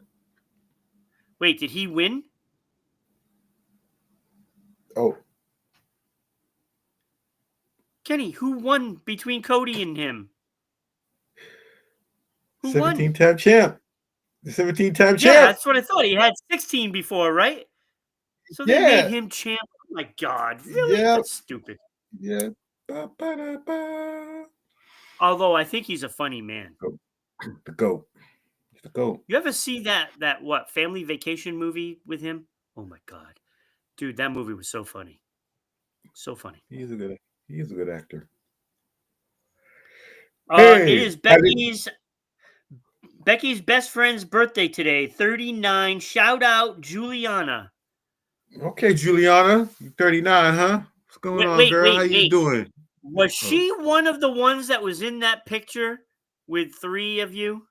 Wait, did he win? Oh. Kenny, who won between Cody and him? Who 17-time champ. The 17-time champ. Yeah, that's what I thought. He had 16 before, right? So they made him champ. Oh my God, really? Yeah. That's stupid. Yeah. Ba-ba-da-ba. Although I think he's a funny man. The GOAT. The GOAT. You ever see that Family Vacation movie with him? Oh my God. Dude, that movie was so funny. So funny. He's a good actor. It is Becky's best friend's birthday today, 39. Shout out Juliana. Okay, Juliana, 39, huh? What's going on, girl? How you doing? Was she one of the ones that was in that picture with 3 of you?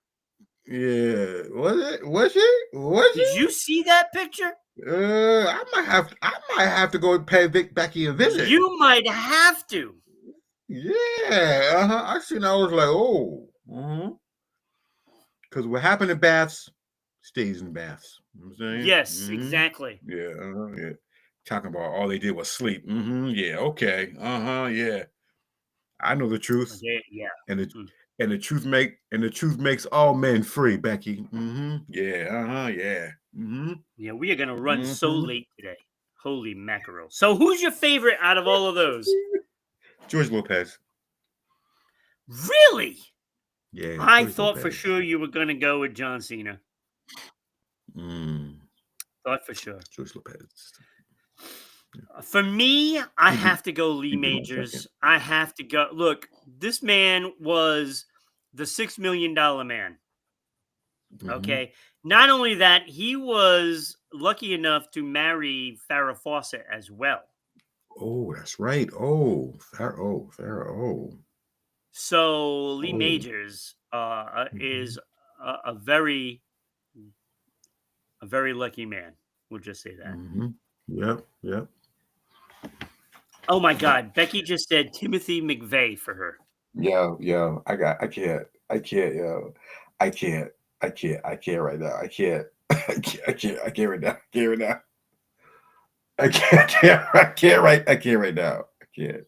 Yeah. Was she? Did you see that picture? I might have to go pay Becky a visit. You might have to. Yeah. I seen. I was like, oh. Because what happened in baths stays in baths. You know what I'm saying? Yes, exactly. Yeah. Yeah. Talking about all they did was sleep. Yeah. Okay. Yeah. I know the truth. Yeah. And the truth makes all men free, Becky. Yeah. Yeah. Yeah, we are gonna run so late today. Holy mackerel. So who's your favorite out of all of those? George Lopez. Really? Yeah. I thought for sure you were gonna go with John Cena. Thought for sure. George Lopez. For me, I have to go Lee Majors. I have to go. Look, this man was the $6 million man. Okay. Not only that, he was lucky enough to marry Farrah Fawcett as well. Oh, that's right. Oh, Farrah. So Lee Majors is a very lucky man. We'll just say that. Yep. Oh my God. Becky just said Timothy McVeigh for her. Yeah. I can't, yo. I can't right now. I can't right now. I can't right now. I can't.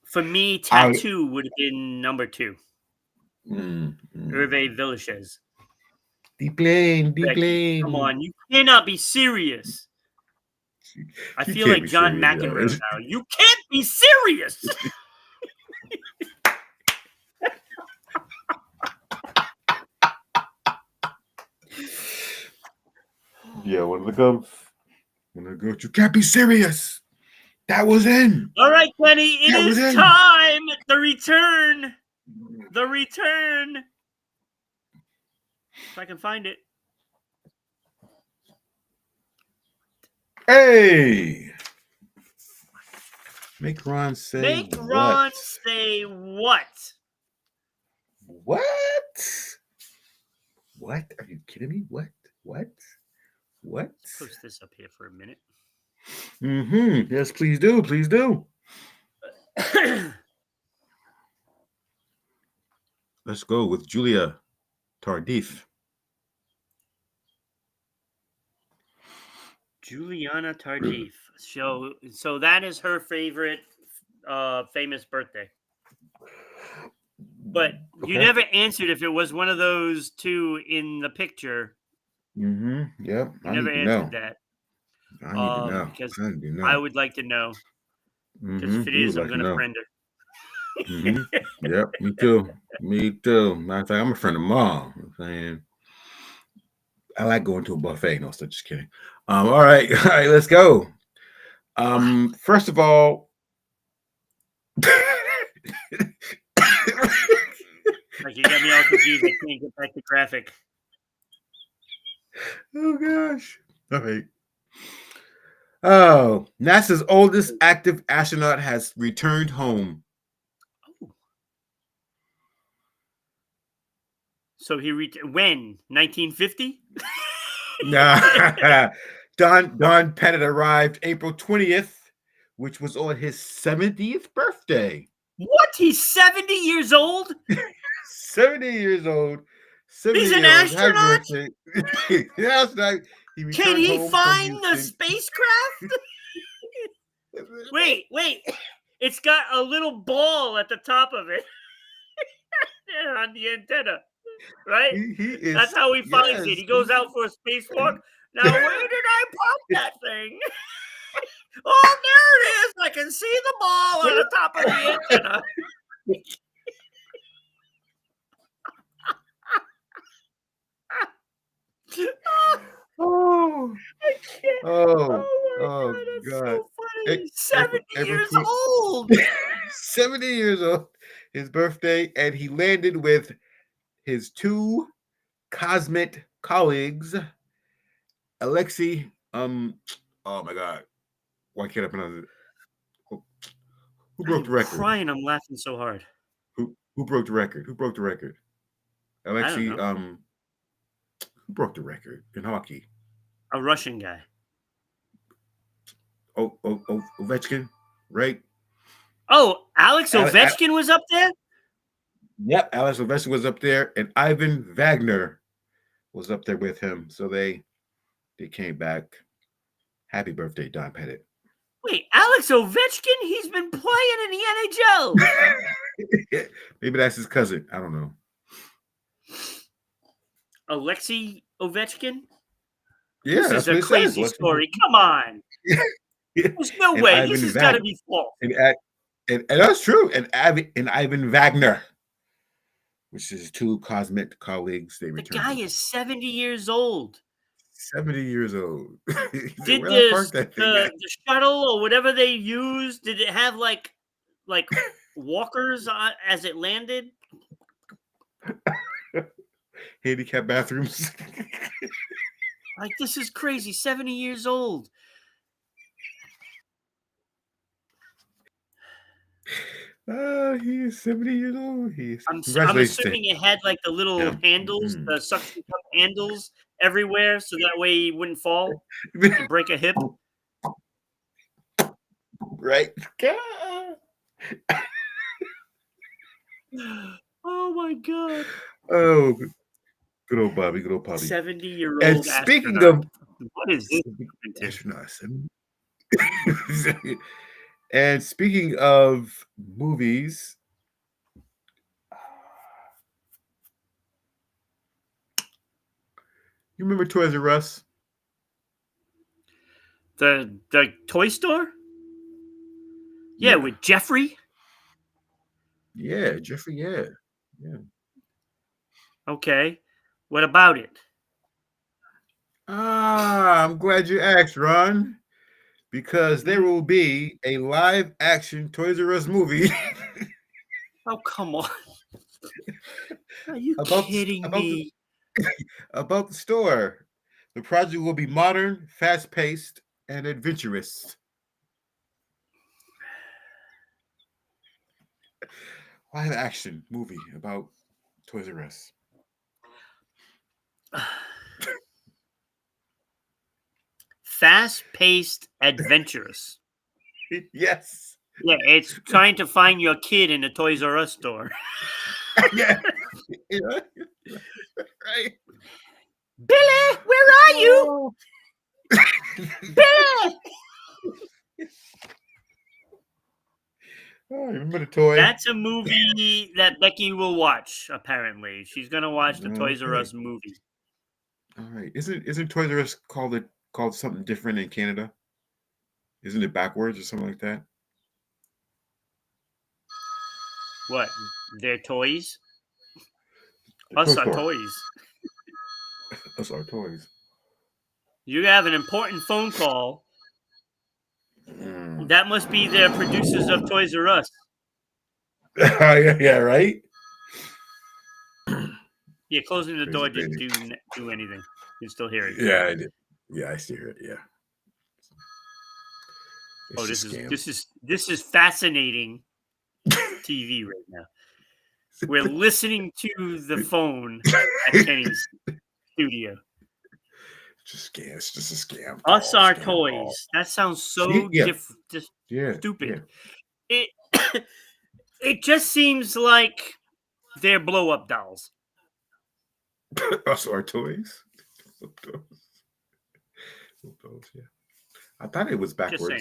For me, Tattoo would have been number 2. Hervé Villachez. The plane, the Becky, plane. come on, you cannot be serious. I She feel can't like be John serious, yo. McEnroe now. You can't be serious. Yeah, one of the gums. One of the gums. You can't be serious. That was in. All right, Kenny, it That was is in. time. The return. The return. If I can find it. Hey. Make Ron say Make what? Ron say what? What? What? Are you kidding me? What? What? What? Post this up here for a minute. Mm-hmm. Yes, please do. Please do. Let's go with Julia Tardif. Juliana Tardif. So that is her favorite famous birthday. But you never answered if it was one of those two in the picture. Mm-hmm. Yep. You never answered that. I need to know. Because I need to know. I would like to know. Because if it is, I'm going to friend her. Mm-hmm. Yep. Me too. Me too. Matter of fact, I'm a friend of Mom. I'm saying I like going to a buffet. No, so just kidding. All right. All right. Let's go. First of all. Like, you got me all confused. I can't get back to graphic. Oh gosh. All right. Oh, NASA's oldest active astronaut has returned home. Oh. So he when? 1950? Nah. Don Pettit arrived April 20th, which was on his 70th birthday. What? He's 70 years old? 70 years old. 70 He's an years old. astronaut? Yes, Can he find the spacecraft? Wait. It's got a little ball at the top of it. On the antenna. Right? That's how he finds it. He goes out for a spacewalk. Now, where did I pop that thing? Oh, there it is. I can see the ball on the top of the antenna. Oh, I can't. oh, Oh my God, that's God. so funny. 70 years old. 70 years old. His birthday, and he landed with his two cosmic colleagues, Alexei. Oh my God, why can't I pronounce it? Who broke the record? Crying, I'm laughing so hard. Who broke the record? Who broke the record? Alexei. Who broke the record in hockey? A Russian guy. Ovechkin, right? Oh, Alex Ovechkin was up there? Yep, Alex Ovechkin was up there, and Ivan Wagner was up there with him. So they came back. Happy birthday, Don Pettit. Wait, Alex Ovechkin? He's been playing in the NHL. Maybe that's his cousin. I don't know. Alexei Ovechkin? Yeah, this is a crazy story. Come on. There's no way. This has got to be false. And that's true. And Ivan Wagner, which is two cosmic colleagues. The guy is 70 years old. 70 years old. Did the shuttle or whatever they used, did it have like walkers as it landed? Handicap bathrooms. Like, this is crazy. 70 years old. He is 70 years old. I'm assuming it had like the little handles, the suction cup handles everywhere, so that way he wouldn't fall and break a hip. Right. Oh my God. Oh, good old Bobby. 70-year-old And speaking of what is this? Astronaut. And speaking of movies, You remember Toys R Us? The toy store? Yeah, Yeah. with Jeffrey. Yeah, Jeffrey, yeah. Yeah. Okay. What about it? I'm glad you asked, Ron, because there Hmm? will be a live action Toys R Us movie Oh, come on. Are you about the, kidding me? about the store. The project will be modern, fast-paced, and adventurous. Live action movie about Toys R Us. Fast-paced, adventurous. Yes. Yeah, it's trying to find your kid in a Toys R Us store. Yeah. Yeah. Right. Billy, where are you? Oh. Billy! Oh, remember the toy? That's a movie that Becky will watch, apparently. She's going to watch the Toys R Okay. Us movie. All right. Isn't Toys R Us called something different in Canada? Isn't it backwards or something like that? What? Their toys? The Us toy are store. toys. Us our toys. You have an important phone call. Mm. That must be their producers of Toys R Us. Yeah, yeah, right. Yeah, closing the Crazy, door didn't crazy. do anything. You can still hear it. Yeah, I did. Yeah, I see it. Yeah, Oh, it's a scam. this is fascinating TV right now. We're listening to the phone at Kenny's studio. Just scam. It's just a scam Us call. are Scam call. toys. That sounds See? so Yeah, just yeah, yeah. stupid. It it just seems like they're blow up dolls. Us our toys. Yeah. I thought it was Just saying.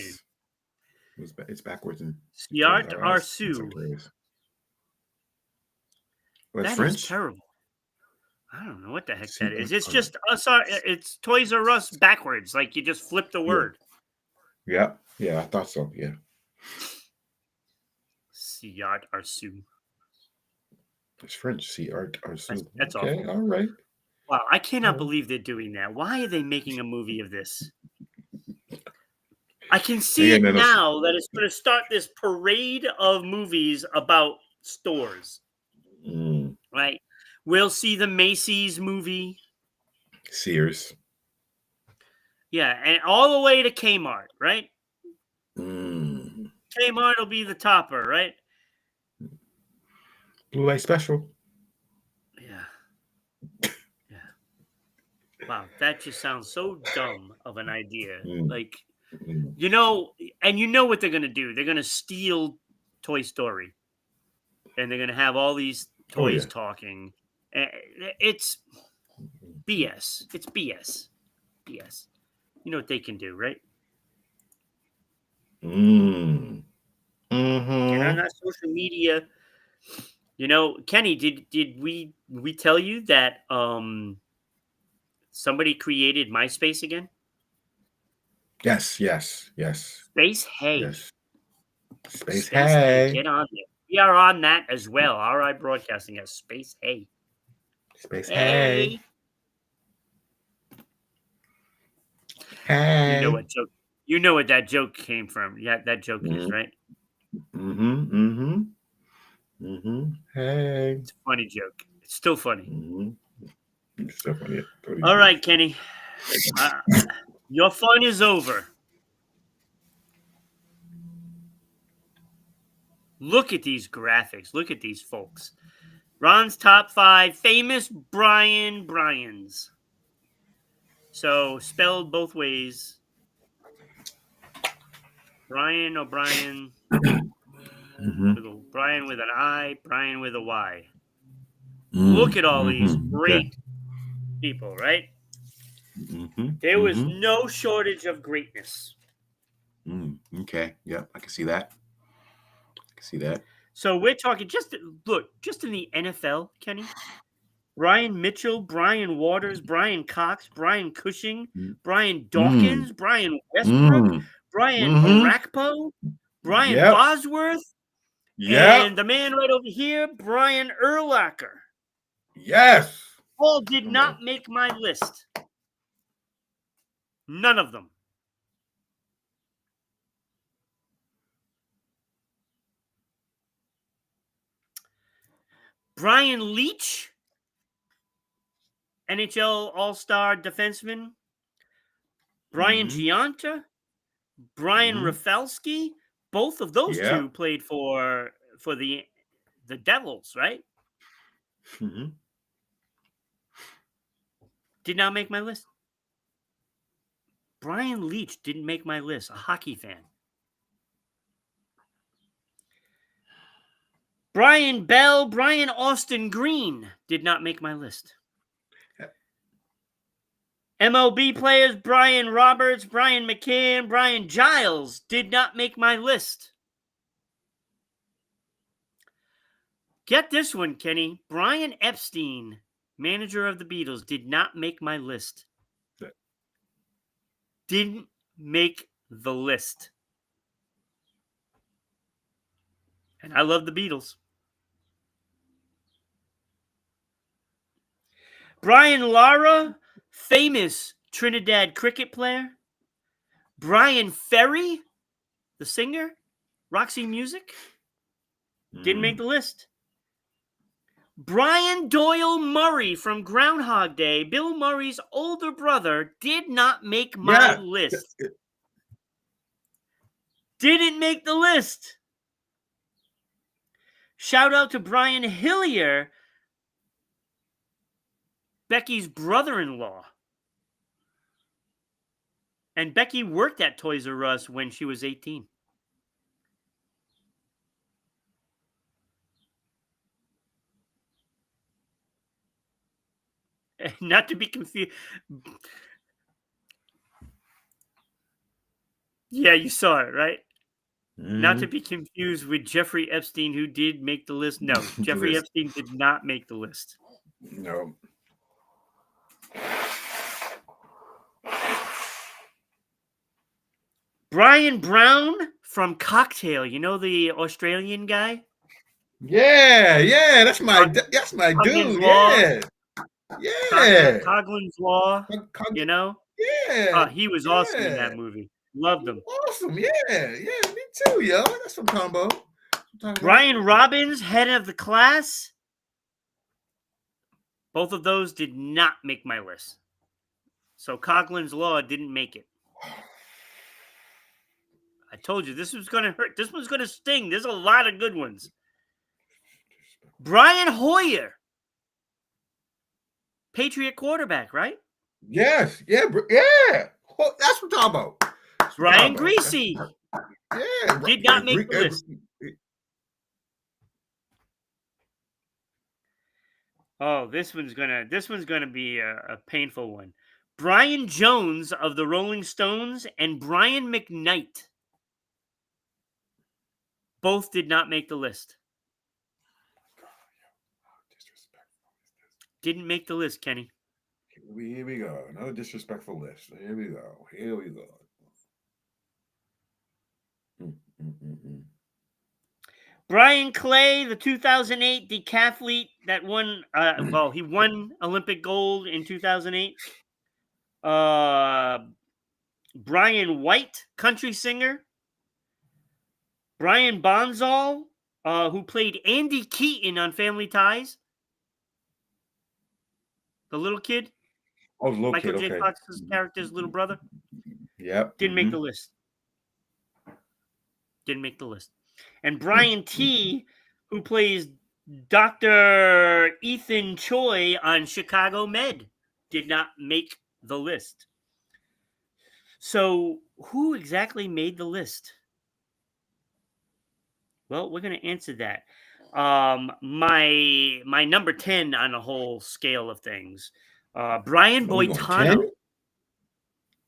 backwards. It's backwards in Toys Siart R Us in some Arsu. areas. Well, it's That is French. terrible. I don't know what the heck See, that is. It's just it's Toys R Us backwards. Like you just flip the yeah, word. yeah, yeah. I thought so. Yeah, Siart Arsu. it's French. See, art, That's Okay, awful. all right. Wow, I All cannot right. believe they're doing that. Why are they making a movie of this? I can They see got it nothing else. now that it's going to start this parade of movies about stores, Mm, right? We'll see the Macy's movie. Sears. Yeah, and all the way to Kmart, right? Mm, Kmart will be the topper, right? Blue Light Special. Yeah. Yeah. Wow, that just sounds so dumb of an idea. Mm, Like, mm. and you know what they're going to do. They're going to steal Toy Story and they're going to have all these Oh toys yeah. talking. It's BS. It's BS. BS. You know what they can do, right? Mm. And on Mm-hmm. that social media, Kenny, did we tell you that somebody created MySpace again? Yes, yes, yes, Space Hey. yes. Space Space Hey. Hey. Get on there. We are on that as well. RI Broadcasting as Space Hey. Space Hey. Hey. You know Hey. what joke? You know what that joke came from. Yeah, that joke is, right? Mm-hmm. Mm-hmm. Mm-hmm. Hey. It's a funny joke. It's still funny. Mm-hmm. It's definitely totally All true. right, Kenny. Uh, your fun is over. Look at these graphics. Look at these folks. Ron's top 5 famous Bryans. So spelled both ways. Brian O'Brien Mm-hmm. Brian with an I, Brian with a Y. Look at all these Mm-hmm. Okay. great people, right? Mm-hmm. There was Mm-hmm. no shortage of greatness. Okay. Yep. I can see that. I can see that. So we're talking just in the NFL, Kenny. Brian Mitchell, Brian Waters, Brian Cox, Brian Cushing, Mm, Brian mm, Dawkins, Brian Westbrook, mm, Brian mm-hmm. Orakpo, Brian Yep. Bosworth, Yep. and the man right over here, Brian Urlacher. Yes. All did Come on. not make my list. None of them. Brian Leach, NHL All-Star defenseman. Brian Mm-hmm. Giunta, Brian Mm-hmm. Rafalski. Both of those Yep. two played for the Devils, right? Mm-hmm. Did not make my list. Brian Leach didn't make my list. A hockey fan. Brian Bell, Brian Austin Green did not make my list. MLB players, Brian Roberts, Brian McCann, Brian Giles did not make my list. Get this one, Kenny. Brian Epstein, manager of the Beatles, did not make my list. Didn't make the list. And I love the Beatles. Brian Lara, famous Trinidad cricket player. Brian Ferry, the singer, Roxy Music, didn't make the list. Brian Doyle Murray from Groundhog Day, Bill Murray's older brother, did not make my list. Didn't make the list. Shout out to Brian Hillier, Becky's brother-in-law. And Becky worked at Toys R Us when she was 18. Not to be confused. Yeah, you saw it, right? Mm-hmm. Not to be confused with Jeffrey Epstein, who did make the list. No, Jeffrey Epstein did not make the list. No. Brian Brown from Cocktail. You know the Australian guy? Yeah. That's my dude. Yeah. Yeah. Coughlin's Law. You know? Yeah. He was awesome in that movie. Loved him. Awesome. Yeah. Me too, yo. That's some combo. Brian Robbins, head of the class. Both of those did not make my list. So Coughlin's Law didn't make it. I told you this was going to hurt. This one's going to sting. There's a lot of good ones. Brian Hoyer. Patriot quarterback, right? Yes. Yeah. Well, that's what I'm talking about. Brian Greasy. Yeah. Did not make the list. Oh, this one's gonna be a painful one. Brian Jones of the Rolling Stones and Brian McKnight both did not make the list. Didn't make the list, Kenny. Here we go. Another disrespectful list. Here we go. Brian Clay, the 2008 decathlete that won, he won Olympic gold in 2008. Brian White, country singer. Brian Bonzal, who played Andy Keaton on Family Ties. The little kid. Oh, the little Michael kid. J. Okay. Fox's character's little brother. Yep. Didn't make the list. Didn't make the list. And Brian T., who plays Dr. Ethan Choi on Chicago Med, did not make the list. So, who exactly made the list? Well, we're going to answer that. My number 10 on the whole scale of things. Brian Boitano.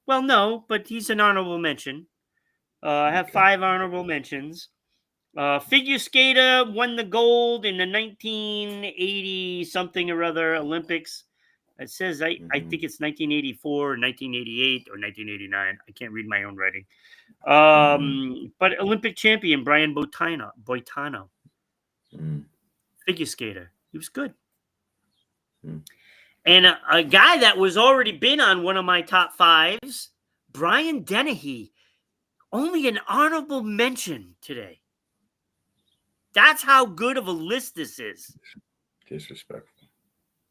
Well, no, but he's an honorable mention. I have 5 honorable mentions. Figure skater won the gold in the 1980 something or other Olympics. It says I think it's 1984, or 1988, or 1989. I can't read my own writing. But Olympic champion Brian Boitano, figure skater. He was good. And a guy that was already been on one of my top fives, Brian Dennehy, only an honorable mention today. That's how good of a list this is. Disrespectful.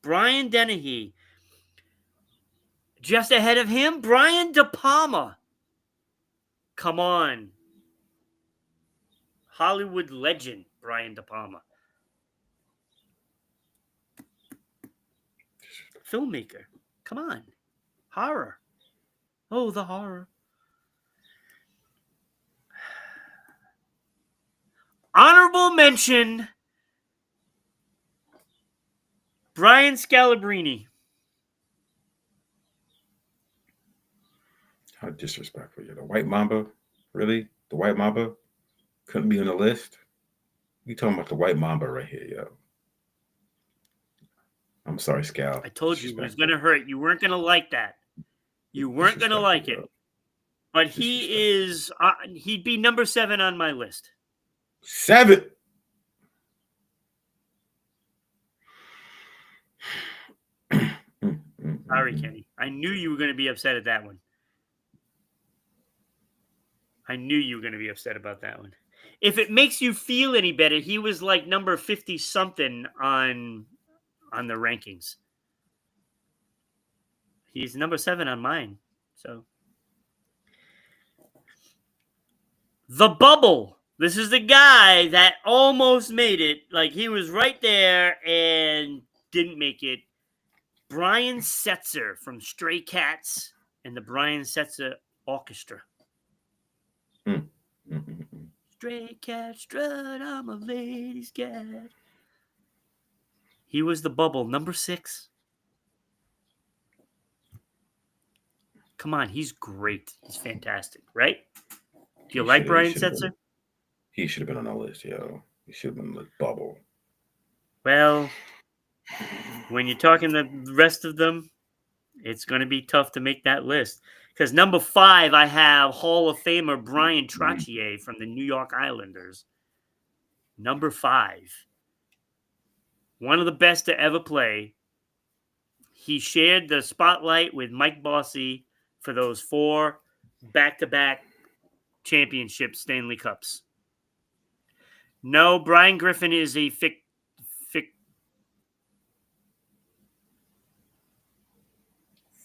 Brian Dennehy. Just ahead of him, Brian De Palma. Come on. Hollywood legend, Brian De Palma. Filmmaker. Come on. Horror. Oh, the horror. Honorable mention, Brian Scalabrine. How disrespectful. You're the White Mamba? Really? The White Mamba couldn't be on the list? You talking about the White Mamba right here, yo. I'm sorry, Scal. I told you it was going to hurt. You weren't going to like that. You weren't going to like it. But he is, he'd be number 7 on my list. 7? Sorry, Kenny. I knew you were going to be upset at that one. I knew you were going to be upset about that one. If it makes you feel any better, he was like number 50-something on the rankings. He's number 7 on mine. So, The Bubble. This is the guy that almost made it. Like, he was right there and didn't make it. Brian Setzer from Stray Cats and the Brian Setzer Orchestra. Stray cat strut, I'm a lady's cat. He was The Bubble, number 6. Come on, he's great. He's fantastic, right? Do you like Brian Setzer? He should have been on the list, yo. He should have been on the Bubble. Well, when you're talking the rest of them, it's going to be tough to make that list. Because number 5, I have Hall of Famer Brian Trottier from the New York Islanders. Number 5. One of the best to ever play. He shared the spotlight with Mike Bossy for those 4 back-to-back championship Stanley Cups. No, Brian Griffin is a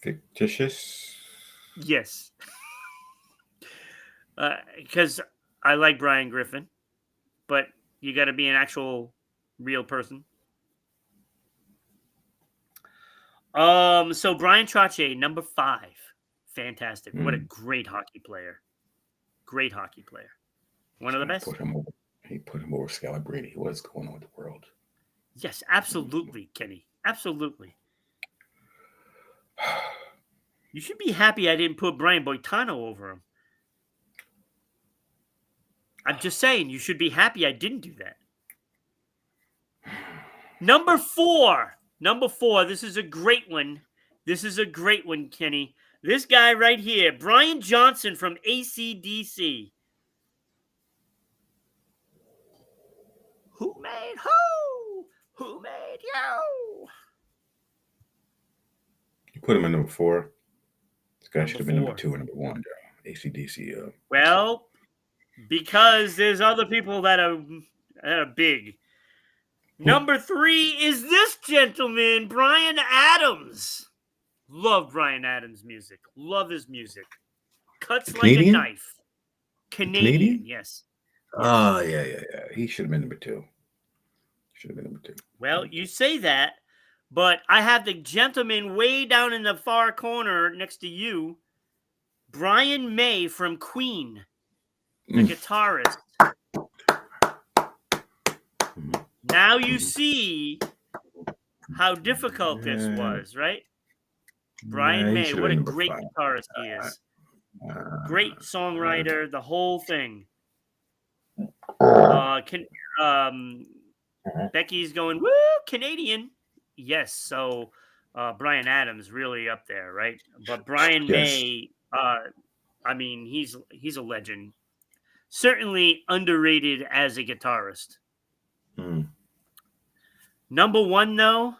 fictitious? Yes. Because I like Brian Griffin, but you got to be an actual real person. So Brian Trottier, number 5. Fantastic. What a great hockey player. Great hockey player. One of the best. He put him over Scalabrine. What's going on with the world? Yes, absolutely, Kenny. Absolutely. You should be happy I didn't put Brian Boitano over him. I'm just saying, you should be happy I didn't do that. Number 4. Number 4. This is a great one. This is a great one, Kenny. This guy right here, Brian Johnson from AC/DC. Who made who? Who made you? You put him in number 4. This guy should have been number 2 and number 1. AC/DC. Well, because there's other people that are big. Number 3 is this gentleman, Bryan Adams. Love Bryan Adams' music. Love his music. Cuts Canadian? like a knife. Canadian, yes. Oh, yeah. He should have been number 2. Should have been number 2. Well, you say that, but I have the gentleman way down in the far corner next to you, Brian May from Queen, the guitarist. Now you see how difficult this was, right? Brian May, what a great guitarist he is. Great songwriter, the whole thing. Can um Becky's going, woo, Canadian. Yes, so Brian Adams really up there, right? But Brian Yes. May, I mean, he's a legend. Certainly underrated as a guitarist. Mm. Number one, though,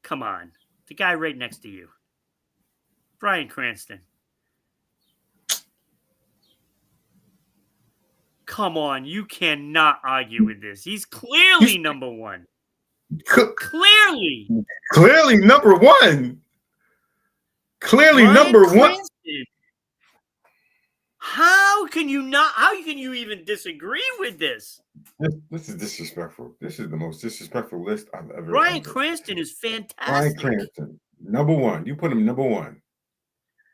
come on, the guy right next to you, Bryan Cranston. Come on, you cannot argue with this. He's clearly He's number one. c- Clearly, clearly number one. Clearly Bryan number one. Cranston. How can you not? How can you even disagree with this? This is disrespectful. This is the most disrespectful list I've ever. Bryan Cranston is fantastic. Bryan Cranston, number one. You put him number one.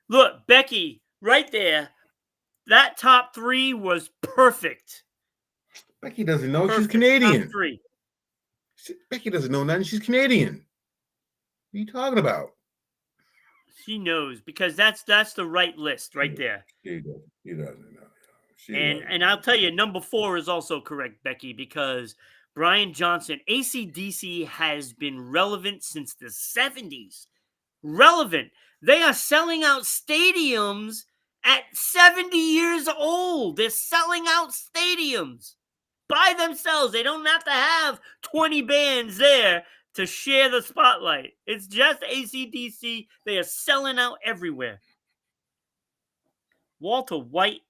Look, Becky, right there. That top three was perfect. Becky doesn't know Perfect. she's Canadian. Top three. Becky doesn't know nothing. She's Canadian. What are you talking about? She knows because that's the right list right there. He doesn't know. And I'll tell you, number 4 is also correct, Becky, because Brian Johnson, AC/DC has been relevant since the 70s. Relevant. They are selling out stadiums at 70 years old. They're selling out stadiums by themselves. They don't have to have 20 bands there to share the spotlight. It's just AC/DC. They are selling out everywhere. Walter White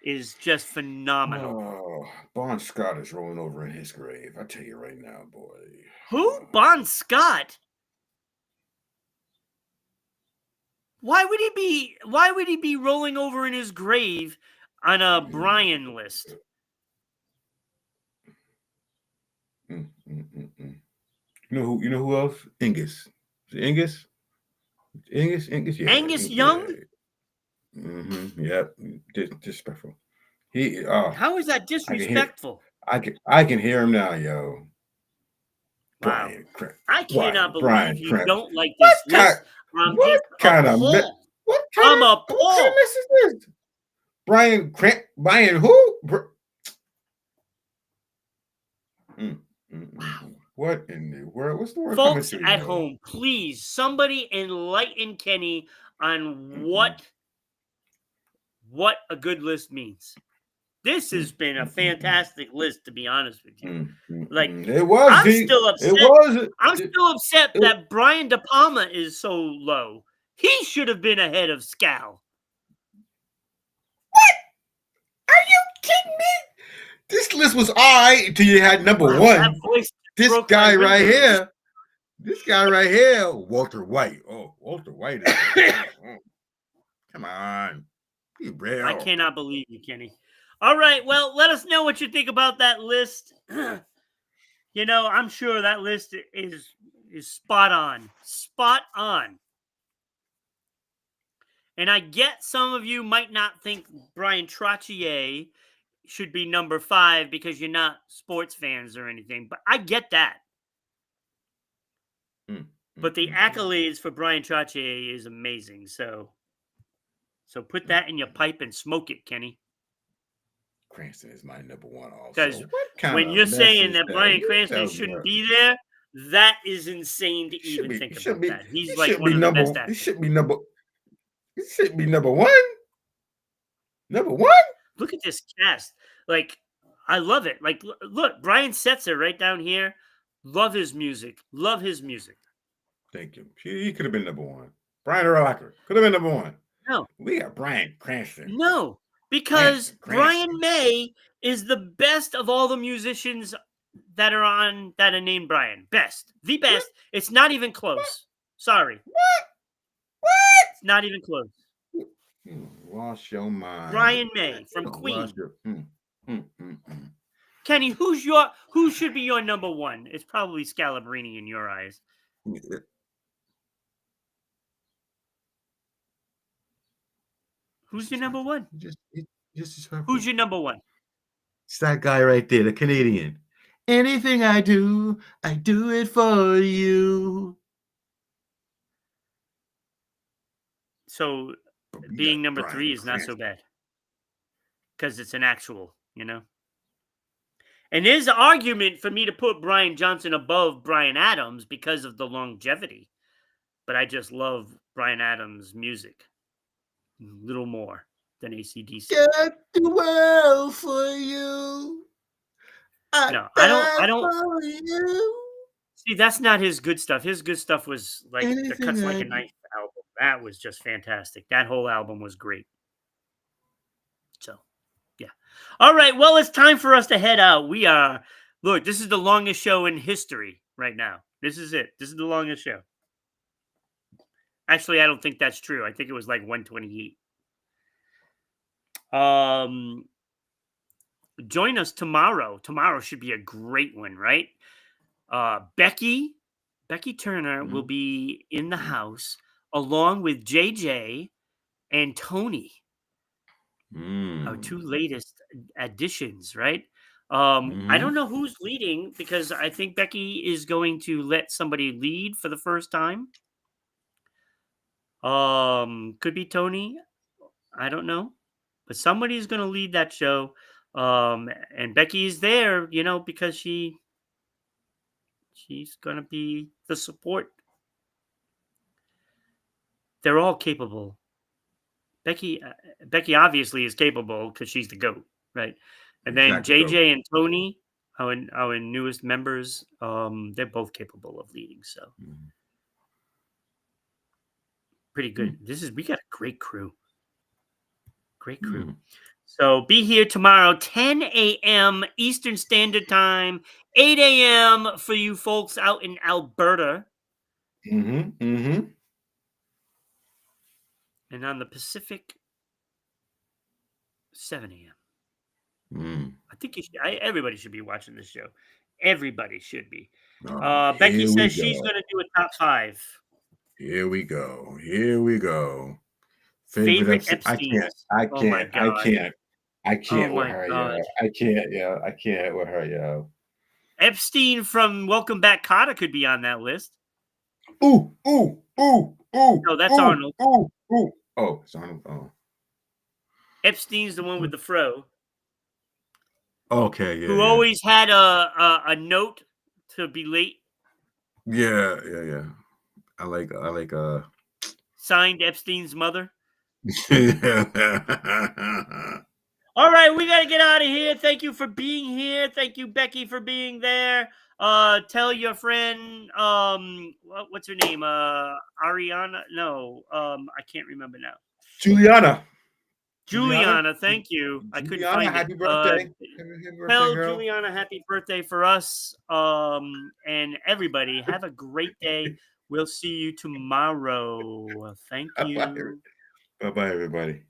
is just phenomenal. Oh, Bon Scott is rolling over in his grave. I tell you right now, boy. Who? Bon Scott? Why would he be rolling over in his grave on a Brian list? You know who else? Angus. Is it Angus? Angus, yeah. Angus Young? Yeah. Mm-hmm. Yep. Disrespectful. How is that disrespectful? I can hear him now, yo. Wow. Brian, I cannot believe Brian you Cranston. don't like this list. What kind of mess is this? Brian who? Wow. What in the world? What's the word? Folks at home, please, somebody enlighten Kenny on what a good list means. This has been a fantastic list, to be honest with you. Like, it was. I'm still upset. I'm still upset that Brian De Palma is so low. He should have been ahead of Scal. What? Are you kidding me? This list was all right until you had number one. This guy right here. This guy right here, Walter White. Oh, Walter White. Come on. Be real. I cannot believe you, Kenny. All right, well, let us know what you think about that list. You know, I'm sure that list is spot on. Spot on. And I get some of you might not think Brian Trottier should be number 5 because you're not sports fans or anything, but I get that. But the accolades for Brian Trottier is amazing. So put that in your pipe and smoke it, Kenny. Cranston is my number one also. Because when you're saying that Bryan Cranston shouldn't be there, that is insane to even think about that. He's like one of the best actors. He should be number one. Number one? Look at this cast. Like, I love it. Like, look, Brian Setzer right down here. Love his music. Love his music. Thank you. He could have been number one. Brian Urlacher could have been number one. No. We got Bryan Cranston. No. Because Brian May is the best of all the musicians that are named Brian. Best. The best. What? It's not even close. What? Sorry. What? It's not even close. You lost your mind. Brian May from Queen. Kenny, who should be your number one? It's probably Scalabrini in your eyes. Who's your number one? Who's your number one? It's that guy right there, the Canadian. Anything I do it for you. So being number 3 is not so bad. Because it's an actual, you know? And there's an argument for me to put Brian Johnson above Brian Adams because of the longevity. But I just love Brian Adams' music a little more than AC/DC. Get the world for you. No, I Die don't for you. see. That's not his good stuff. His good stuff was like the Anything Cuts Like I a do. Knife album. That was just fantastic. That whole album was great. So, yeah. All right. Well, it's time for us to head out. Look, this is the longest show in history right now. This is it. This is the longest show. Actually, I don't think that's true. I think it was like 128. Join us tomorrow. Tomorrow should be a great one, right? Becky Turner will be in the house along with JJ and Tony, our two latest additions, right? I don't know who's leading because I think Becky is going to let somebody lead for the first time. Could be Tony. I don't know, but somebody's going to lead that show. And Becky's there, because she's going to be the support. They're all capable. Becky obviously is capable because she's the GOAT, right? And then Exactly, GOAT. JJ and Tony, our newest members, they're both capable of leading. So pretty good. We got a great crew. Great crew. So be here tomorrow, 10 a.m. Eastern Standard Time, 8 a.m. for you folks out in Alberta. And on the Pacific, 7 a.m. I think everybody should be watching this show. Everybody should be. Becky says she's going to do a top 5. Here we go. Here we go. Favorite Epstein. Epsteins. I Oh my can't. God. I can't Oh with my her, God. yo. I can't, yo. I can't with her, yo. Epstein from Welcome Back, Kotter could be on that list. Ooh. No, that's Arnold. Ooh. Oh, it's Arnold. Oh. Epstein's the one with the fro. Okay, yeah. Who always had a note to be late. Yeah. I like Signed Epstein's mother. All right, we got to get out of here. Thank you for being here. Thank you, Becky, for being there. Tell your friend, what's her name? Ariana? No, I can't remember now. Juliana, thank you. I couldn't find happy it. Birthday. Tell Juliana happy birthday for us. And everybody, have a great day. We'll see you tomorrow. Thank you. Bye-bye, everybody.